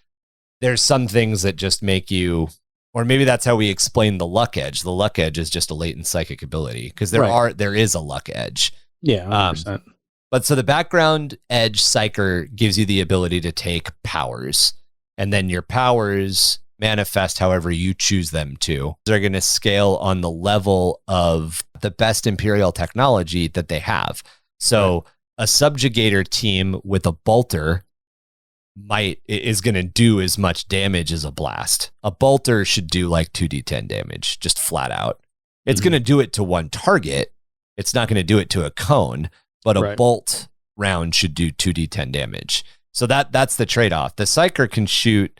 there's some things that just make you, or maybe that's how we explain the luck edge. The luck edge is just a latent psychic ability because there is a luck edge. Yeah. 100%. But so the background edge psyker gives you the ability to take powers, and then your powers manifest however you choose them to. They're going to scale on the level of the best Imperial technology that they have. So a subjugator team with a bolter is going to do as much damage as a blast. A bolter should do like 2d10 damage, just flat out. It's going to do it to one target. It's not going to do it to a cone. But a bolt round should do 2d10 damage. So that's the trade-off. The psyker can shoot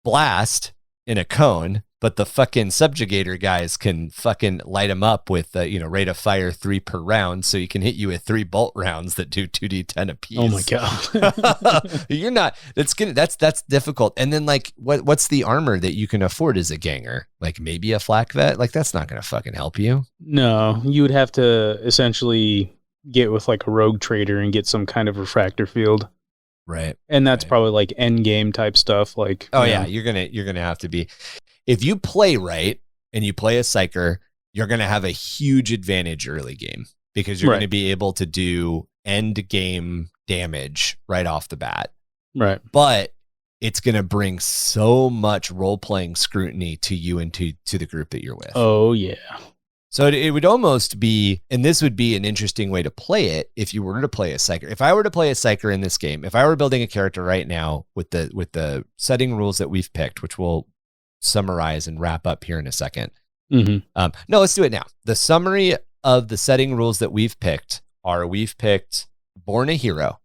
blast in a cone, but the fucking subjugator guys can fucking light them up with rate of fire 3 per round, so you can hit you with 3 bolt rounds that do 2d10 apiece. Oh my god. You're not. That's difficult. And then like what's the armor that you can afford as a ganger? Like maybe a flak vet? Like that's not going to fucking help you. No, you would have to essentially get with like a rogue trader and get some kind of refractor field. Right. And that's probably like end game type stuff. Like, you're going to have to be, if you play right and you play a psyker, you're going to have a huge advantage early game because you're going to be able to do end game damage right off the bat. Right. But it's going to bring so much role playing scrutiny to you and to the group that you're with. Oh yeah. So it would almost be, and this would be an interesting way to play it if you were to play a psyker. If I were to play a psyker in this game, if I were building a character right now with the setting rules that we've picked, which we'll summarize and wrap up here in a second. Mm-hmm. No, let's do it now. The summary of the setting rules that we've picked Born a Hero.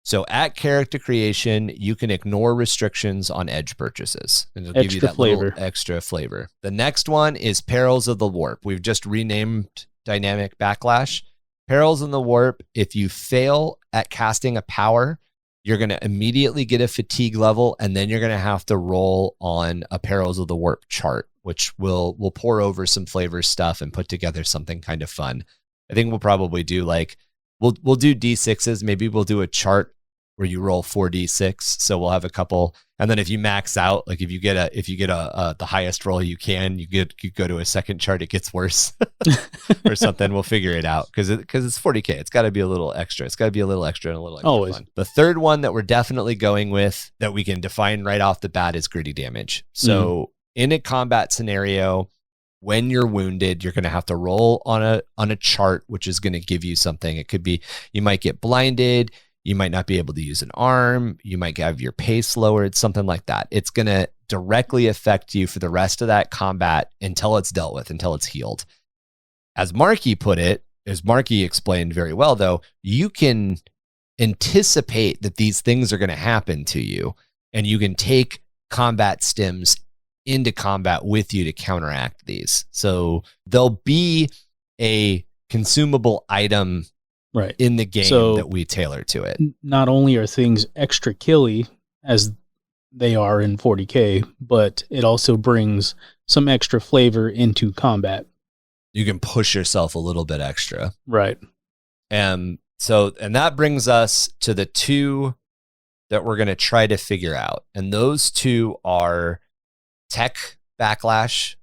So at character creation, you can ignore restrictions on edge purchases. And it'll give you that little extra flavor. The next one is Perils of the Warp. We've just renamed Dynamic Backlash. Perils in the Warp, if you fail at casting a power, you're going to immediately get a fatigue level, and then you're going to have to roll on a Perils of the Warp chart, which will pour over some flavor stuff and put together something kind of fun. I think we'll probably do like, we'll do D6s. Maybe we'll do a chart where you roll 4d6. So we'll have a couple. And then if you max out, like if you get the highest roll you can, you go to a second chart, it gets worse or something. We'll figure it out because it's 40K. It's got to be a little extra. It's got to be a little extra and a little extra Always fun. The third one that we're definitely going with that we can define right off the bat is gritty damage. So in a combat scenario, when you're wounded, you're going to have to roll on a chart, which is going to give you something. It could be, you might get blinded. You might not be able to use an arm. You might have your pace lowered, something like that. It's going to directly affect you for the rest of that combat until it's dealt with, until it's healed. As Marky put it, as Marky explained very well, though, you can anticipate that these things are going to happen to you, and you can take combat stims into combat with you to counteract these. So there'll be a consumable item in the game that we tailor to it. Not only are things extra killy as they are in 40K, but it also brings some extra flavor into combat. You can push yourself a little bit extra. Right. And that brings us to the two that we're going to try to figure out. And those two are tech backlash,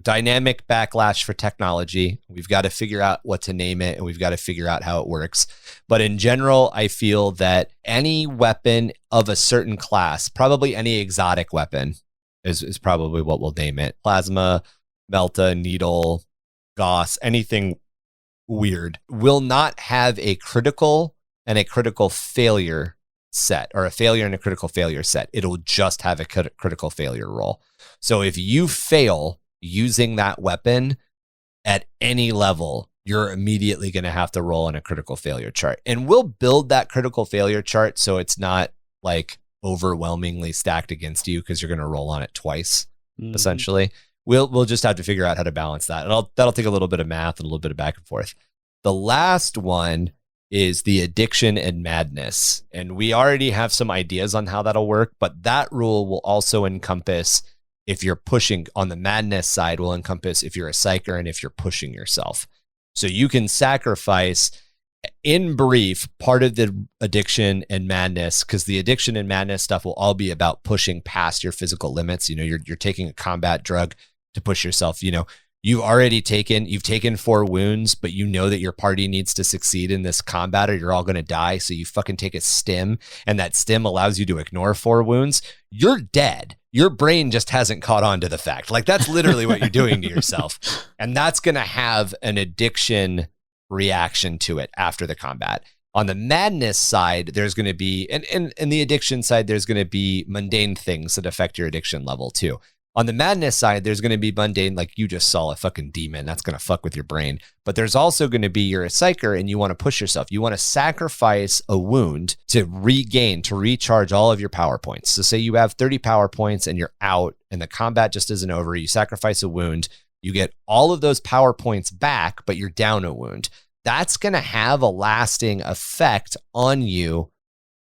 dynamic backlash for technology. We've got to figure out what to name it, and we've got to figure out how it works. But in general, I feel that any weapon of a certain class, probably any exotic weapon is probably what we'll name it. Plasma, Melta, Needle, Gauss, anything weird, will not have a critical and a critical failure set, or a failure and a critical failure set. It'll just have a critical failure roll. So if you fail using that weapon at any level, you're immediately going to have to roll on a critical failure chart. And we'll build that critical failure chart so it's not like overwhelmingly stacked against you because you're going to roll on it twice, essentially. We'll just have to figure out how to balance that. And that'll take a little bit of math and a little bit of back and forth. The last one is the Addiction and Madness. And we already have some ideas on how that'll work, but that rule will also encompass, if you're pushing on the madness side, will encompass if you're a psyker and if you're pushing yourself. So you can sacrifice, in brief, part of the addiction and madness, because the addiction and madness stuff will all be about pushing past your physical limits. You know, you're taking a combat drug to push yourself. You know, you've taken 4 wounds, but you know that your party needs to succeed in this combat or you're all going to die. So you fucking take a stim, and that stim allows you to ignore 4 wounds. You're dead. Your brain just hasn't caught on to the fact. Like, that's literally what you're doing to yourself. And that's going to have an addiction reaction to it after the combat. On the madness side, there's going to be, and in the addiction side, there's going to be mundane things that affect your addiction level too. On the madness side, there's going to be mundane, like you just saw a fucking demon. That's going to fuck with your brain. But there's also going to be, you're a psyker and you want to push yourself. You want to sacrifice a wound to recharge all of your power points. So say you have 30 power points and you're out and the combat just isn't over. You sacrifice a wound. You get all of those power points back, but you're down a wound. That's going to have a lasting effect on you.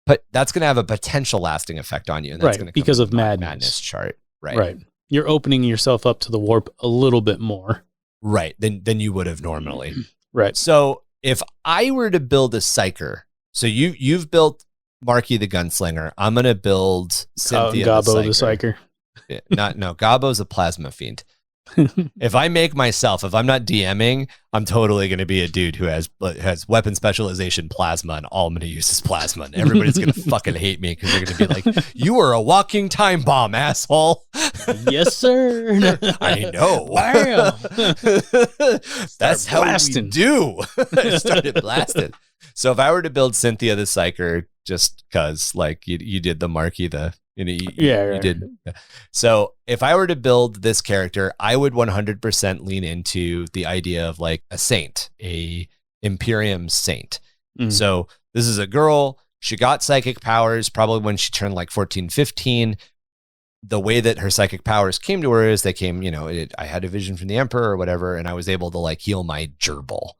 But that's going to have a potential lasting effect on you. And that's going to come because of madness chart. Right. You're opening yourself up to the warp a little bit more. Right. Than you would have normally. Right. So if I were to build a psyker, so you've built Marky the Gunslinger. I'm going to build Cynthia Gobbo the Psyker. Gobbo's a plasma fiend. If I'm not DMing, I'm totally going to be a dude who has weapon specialization plasma, and all I'm going to use is plasma. And everybody's going to fucking hate me because they're going to be like, "You are a walking time bomb, asshole." Yes, sir. I know. Wow. That's how we do. I started blasting. So if I were to build Cynthia the Psyker, just because like you did the Marky you did. So if I were to build this character, I would 100% lean into the idea of like a saint, a Imperium saint. So this is a girl. She got psychic powers probably when she turned like 14, 15. The way that her psychic powers came to her is they came, I had a vision from the Emperor or whatever, and I was able to like heal my gerbil.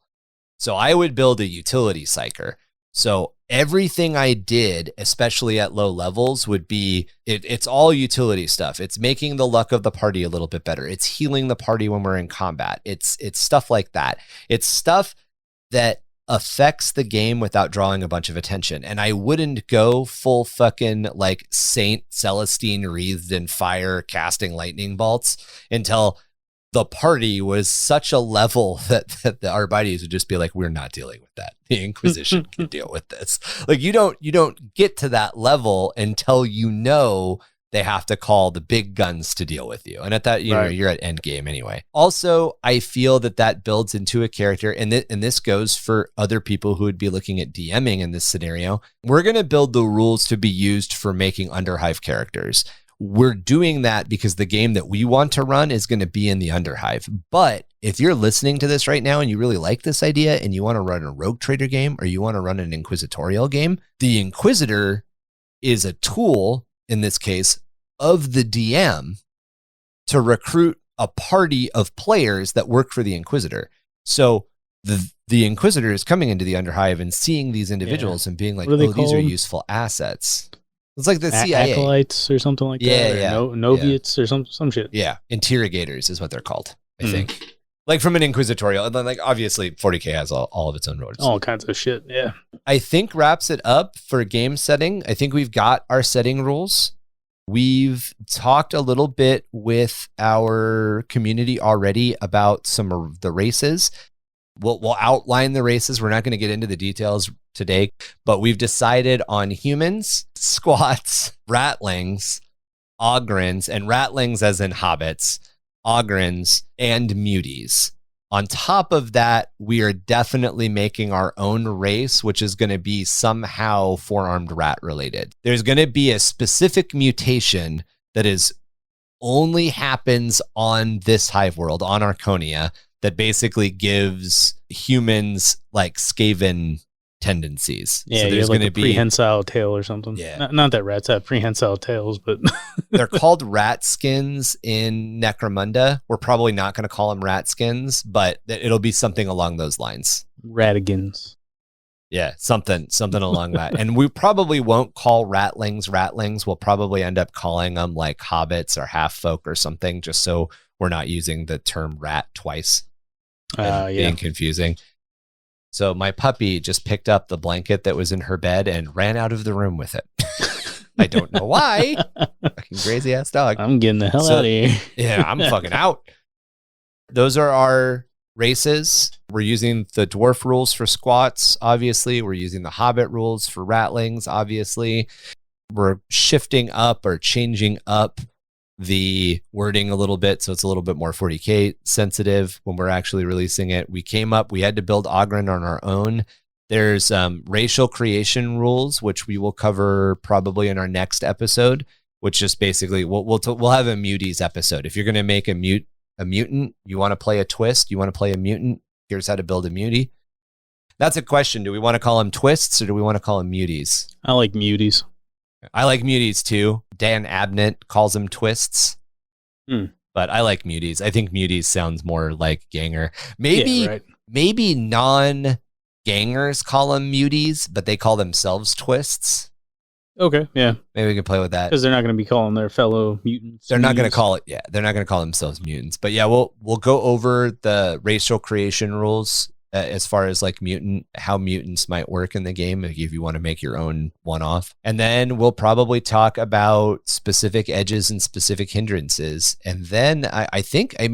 So I would build a utility psyker. So everything I did, especially at low levels, would be, it's all utility stuff. It's making the luck of the party a little bit better. It's healing the party when we're in combat. It's stuff like that. It's stuff that affects the game without drawing a bunch of attention. And I wouldn't go full fucking like Saint Celestine wreathed in fire casting lightning bolts until the party was such a level that the Arbites would just be like, we're not dealing with that. The Inquisition can deal with this. Like you don't get to that level until you know they have to call the big guns to deal with you. And at that, know, you're at end game anyway. Also, I feel that builds into a character, and this goes for other people who would be looking at DMing in this scenario. We're going to build the rules to be used for making Underhive characters. We're doing that because the game that we want to run is going to be in the Underhive. But if you're listening to this right now and you really like this idea and you want to run a Rogue Trader game or you want to run an Inquisitorial game, the Inquisitor is a tool, in this case, of the DM to recruit a party of players that work for the Inquisitor. So the Inquisitor is coming into the Underhive and seeing these individuals and being like, oh, these are useful assets. It's like the CIA. Acolytes or something like that. Yeah. Noviates or some shit. Yeah. Interrogators is what they're called, I think. Like from an Inquisitorial. And then like obviously 40k has all of its own rules. All kinds of shit. Yeah. I think wraps it up for game setting. I think we've got our setting rules. We've talked a little bit with our community already about some of the races. We'll outline the races. We're not going to get into the details today, but we've decided on humans, squats, ratlings, ogrins, and ratlings as in hobbits, ogrins, and muties. On top of that, we are definitely making our own race, which is going to be somehow four-armed rat related. There's going to be a specific mutation that is only happens on this hive world, on Arconia, that basically gives humans like Skaven tendencies. Yeah, so there's like going to be prehensile tail or something. Yeah, not that rats have prehensile tails, but they're called rat skins in Necromunda. We're probably not going to call them rat skins, but it'll be something along those lines. Ratigans. Yeah, something along that. And we probably won't call ratlings. We'll probably end up calling them like hobbits or half folk or something, just so we're not using the term rat twice. Being confusing. So my puppy just picked up the blanket that was in her bed and ran out of the room with it. I don't know why. Fucking crazy ass dog. I'm getting the hell out of here. Yeah, I'm fucking out. Those are our races. We're using the dwarf rules for squats, obviously. We're using the hobbit rules for ratlings, obviously. We're shifting up or changing up the wording a little bit, so it's a little bit more 40k sensitive when we're actually releasing it. We had to build Ogren on our own. There's racial creation rules, which we will cover probably in our next episode, which just basically we'll have a muties episode. If you're going to make a mutant, you want to play a twist, you want to play a mutant, here's how to build a mutie. That's a question. Do we want to call them twists or do we want to call them muties? I like muties. I like muties too. Dan Abnett calls them twists. But I like muties. I think muties sounds more like ganger. Maybe non-gangers call them muties, but they call themselves twists. Okay, yeah. Maybe we can play with that. Because they're not going to be calling their fellow mutants. They're not going to call it, they're not going to call themselves mutants. But yeah, we'll go over the racial creation rules as far as like how mutants might work in the game if you want to make your own one-off. And then we'll probably talk about specific edges and specific hindrances. And then I think at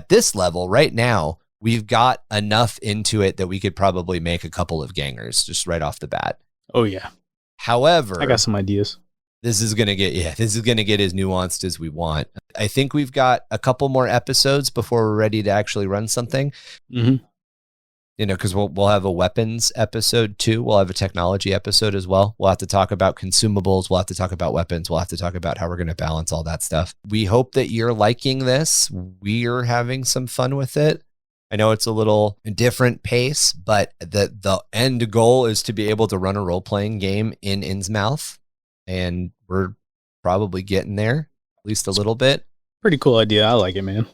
this level right now, we've got enough into it that we could probably make a couple of gangers just right off the bat. Oh yeah. However, I got some ideas. This is going to get as nuanced as we want. I think we've got a couple more episodes before we're ready to actually run something. Mm-hmm. Because we'll have a weapons episode too. We'll have a technology episode as well. We'll have to talk about consumables. We'll have to talk about weapons. We'll have to talk about how we're going to balance all that stuff. We hope that you're liking this. We're having some fun with it. I know it's a little different pace, but the end goal is to be able to run a role-playing game in Innsmouth. And we're probably getting there, at least a little bit. Pretty cool idea. I like it, man.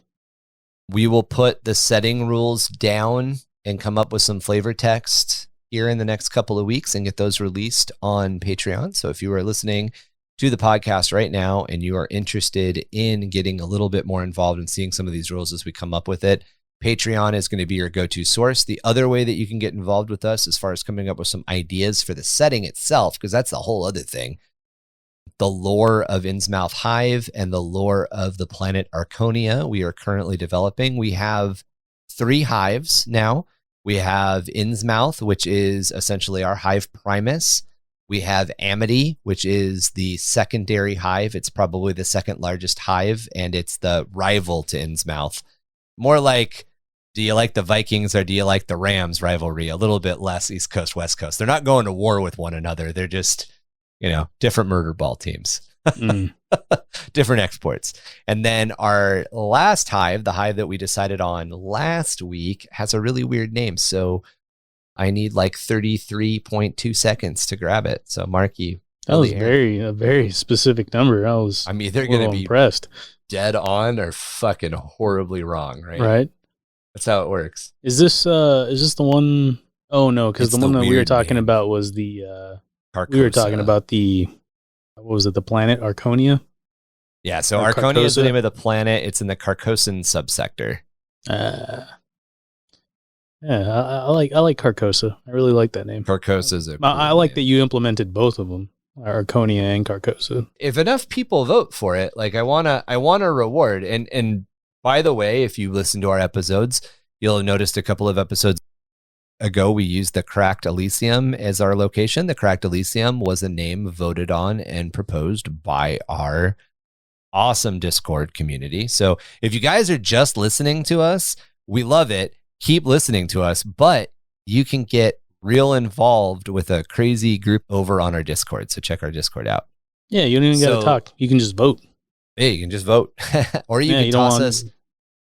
We will put the setting rules down and come up with some flavor text here in the next couple of weeks and get those released on Patreon. So if you are listening to the podcast right now and you are interested in getting a little bit more involved and seeing some of these rules as we come up with it, Patreon is going to be your go-to source. The other way that you can get involved with us as far as coming up with some ideas for the setting itself, because that's the whole other thing, the lore of Innsmouth Hive and the lore of the planet Arconia we are currently developing. We have 3 hives now. We have Innsmouth, which is essentially our hive primus. We have Amity, which is the secondary hive. It's probably the second largest hive, and it's the rival to Innsmouth. More like, do you like the Vikings or do you like the Rams rivalry? A little bit less East Coast, West Coast. They're not going to war with one another. They're just, different murder ball teams. Different exports. And then our last hive, the hive that we decided on last week, has a really weird name. So I need like 33.2 seconds to grab it. So Marky, that was a very specific number. I mean, they're going to be impressed. Dead on or fucking horribly wrong, right? Right. That's how it works. Is this the one? Oh no, because the one that we were talking about was the Carcosa. we were talking about the, what was it, the planet Arconia? Yeah, so Arconia is the name of the planet. It's in the Carcosan subsector. I like Carcosa. I really like that name. Carcosa's I like that you implemented both of them, Arconia and Carcosa. If enough people vote for it, like I wanna reward. And by the way, if you listen to our episodes, you'll have noticed a couple of episodes ago we used the Cracked Elysium as our location. The Cracked Elysium was a name voted on and proposed by our awesome Discord community. So if you guys are just listening to us, we love it. Keep listening to us, but you can get real involved with a crazy group over on our Discord. So check our Discord out. Yeah, you don't even got to talk. You can just vote. Yeah, you can just vote. Or you can toss us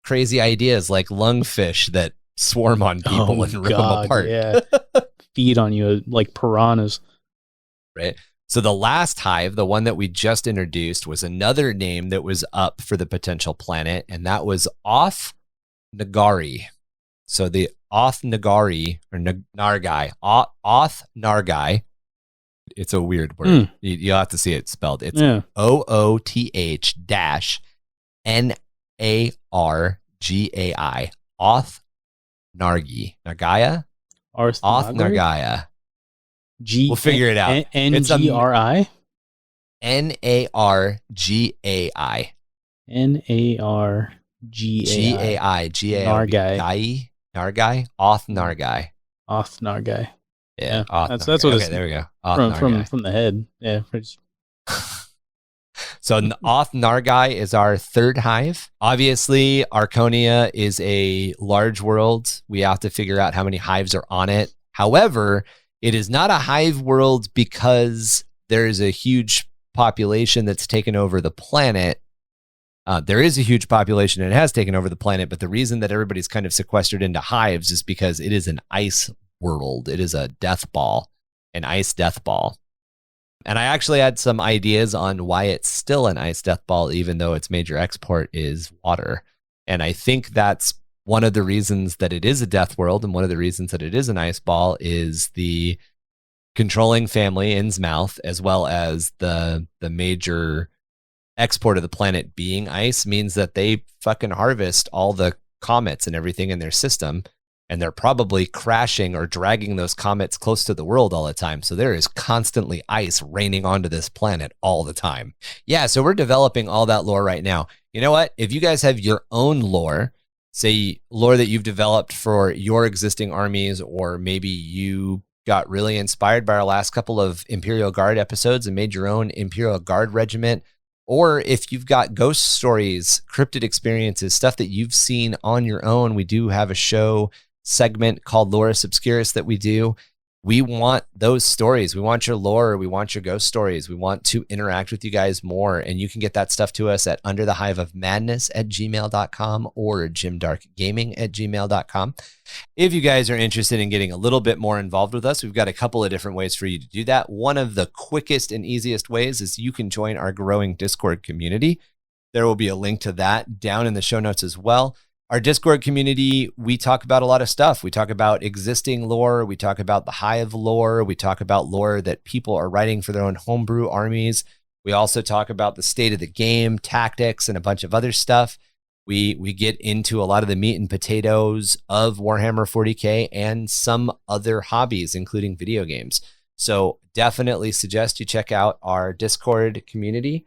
crazy ideas like lungfish that swarm on people and rip them apart. Yeah. Feed on you like piranhas. Right. So the last hive, the one that we just introduced, was another name that was up for the potential planet, and that was Oth Nagari. So the Oth Nagari, or Nargai, Oth Nargai. It's a weird word. You'll have to see it spelled. It's OOTH-NARGAI. Oth Nargai. Oth Nargai. We'll figure it out. N-G-R-I? N-A-R-G-A-I. N-A-R-G-A-I. G-A-I. Nargai. Oth Nargai. Oth Nargai. Yeah. That's what it's. Okay, there we go. From the head. Yeah. So Oth Nargai is our third hive. Obviously, Arconia is a large world. We have to figure out how many hives are on it. However, it is not a hive world because there is a huge population that's taken over the planet. There is a huge population and it has taken over the planet, but the reason that everybody's kind of sequestered into hives is because it is an ice world. It is a death ball, an ice death ball. And I actually had some ideas on why it's still an ice death ball, even though its major export is water. And I think that's one of the reasons that it is a death world, and one of the reasons that it is an ice ball is the controlling family, Innsmouth, as well as the major export of the planet being ice, means that they fucking harvest all the comets and everything in their system. And they're probably crashing or dragging those comets close to the world all the time. So there is constantly ice raining onto this planet all the time. Yeah, so we're developing all that lore right now. You know what? If you guys have your own lore, say lore that you've developed for your existing armies, or maybe you got really inspired by our last couple of Imperial Guard episodes and made your own Imperial Guard regiment, or if you've got ghost stories, cryptid experiences, stuff that you've seen on your own, we do have a show segment called Loris Obscurus that we do. We want those stories. We want your lore. We want your ghost stories. We want to interact with you guys more. And you can get that stuff to us at underthehiveofmadness@gmail.com or grimdarkgaming@gmail.com. If you guys are interested in getting a little bit more involved with us, we've got a couple of different ways for you to do that. One of the quickest and easiest ways is you can join our growing Discord community. There will be a link to that down in the show notes as well. Our Discord community, we talk about a lot of stuff. We talk about existing lore. We talk about the Hive lore. We talk about lore that people are writing for their own homebrew armies. We also talk about the state of the game, tactics, and a bunch of other stuff. We get into a lot of the meat and potatoes of Warhammer 40k and some other hobbies, including video games. So definitely suggest you check out our Discord community.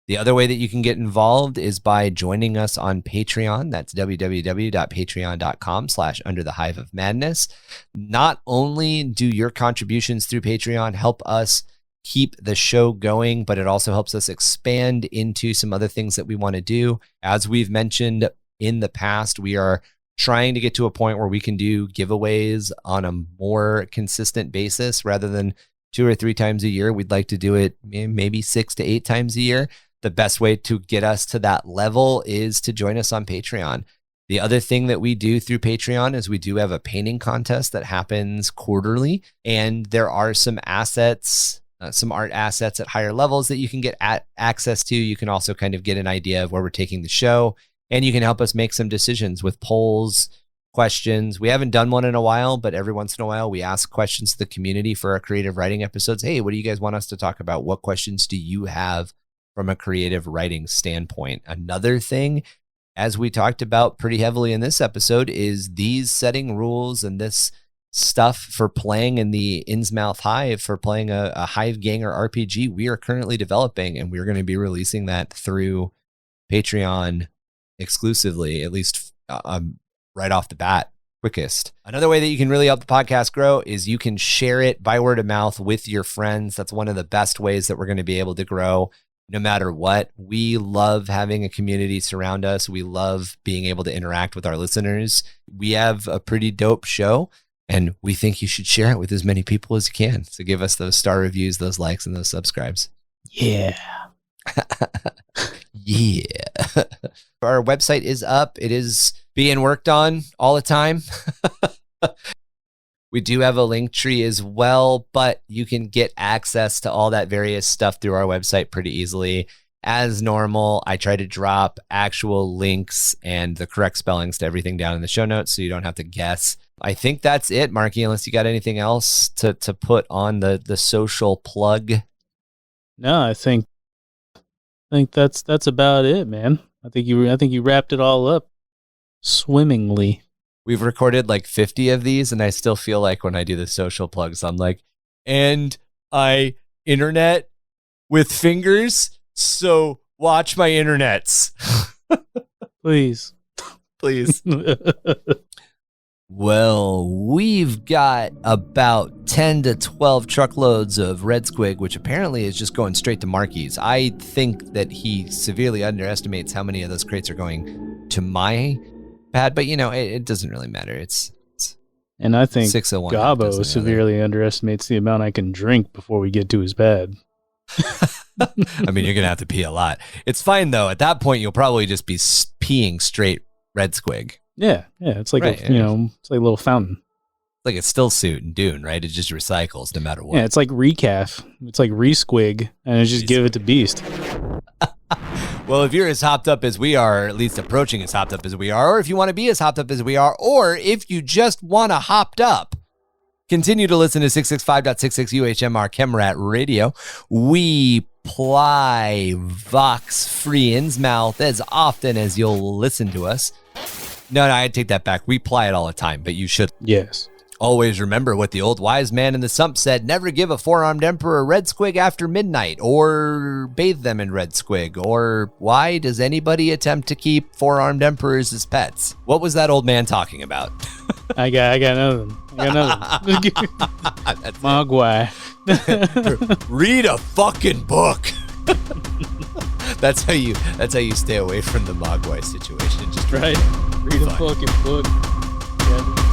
The other way that you can get involved is by joining us on Patreon. That's www.patreon.com/Under the Hive of Madness. Not only do your contributions through Patreon help us keep the show going, but it also helps us expand into some other things that we want to do. As we've mentioned in the past, we are trying to get to a point where we can do giveaways on a more consistent basis rather than 2 or 3 times a year. We'd like to do it maybe 6 to 8 times a year. The best way to get us to that level is to join us on Patreon. The other thing that we do through Patreon is we do have a painting contest that happens quarterly, and there are some assets, some art assets at higher levels that you can get access to. You can also kind of get an idea of where we're taking the show, and you can help us make some decisions with polls, questions. We haven't done one in a while, but every once in a while we ask questions to the community for our creative writing episodes. Hey, what do you guys want us to talk about? What questions do you have from a creative writing standpoint? Another thing, as we talked about pretty heavily in this episode, is these setting rules and this stuff for playing in the Innsmouth Hive, for playing a Hive Ganger RPG. We are currently developing, and we're going to be releasing that through Patreon exclusively, at least right off the bat, quickest. Another way that you can really help the podcast grow is you can share it by word of mouth with your friends. That's one of the best ways that we're going to be able to grow no matter what. We love having a community surround us. We love being able to interact with our listeners. We have a pretty dope show, and we think you should share it with as many people as you can. So give us those star reviews, those likes, and those subscribes. Yeah. Yeah. Our website is up. It is being worked on all the time. We do have a link tree as well, but you can get access to all that various stuff through our website pretty easily. As normal, I try to drop actual links and the correct spellings to everything down in the show notes so you don't have to guess. I think that's it, Marky, unless you got anything else to put on the social plug. No, I think that's about it, man. I think you wrapped it all up swimmingly. We've recorded like 50 of these, and I still feel like when I do the social plugs, I'm like, and I internet with fingers, so watch my internets. Please. Please. Well, we've got about 10 to 12 truckloads of Red Squig, which apparently is just going straight to Marky's. I think that he severely underestimates how many of those crates are going to my pad, but it doesn't really matter. And I think 601 Gobbo severely underestimates the amount I can drink before we get to his pad. I mean, you're going to have to pee a lot. it's fine, though. At that point, you'll probably just be peeing straight Red Squig. Yeah. It's like, it's like a little fountain. Like a still suit in Dune, right? It just recycles no matter what. Yeah, it's like recaf. It's like re-squig, and it's just give it to Beast. Well, if you're as hopped up as we are, or at least approaching as hopped up as we are, or if you want to be as hopped up as we are, or if you just want to hopped up, continue to listen to 665.66 UHM, our Chemrat radio. We ply Vox free Innsmouth as often as you'll listen to us. No, I take that back. We ply it all the time, but you should. Yes. Always remember what the old wise man in the sump said: never give a four-armed emperor red squig after midnight, or bathe them in red squig, or why does anybody attempt to keep four-armed emperors as pets? What was that old man talking about? I got another one. Mogwai. Read a fucking book. That's how you stay away from the Mogwai situation. Just right. Read a fucking book. Yeah.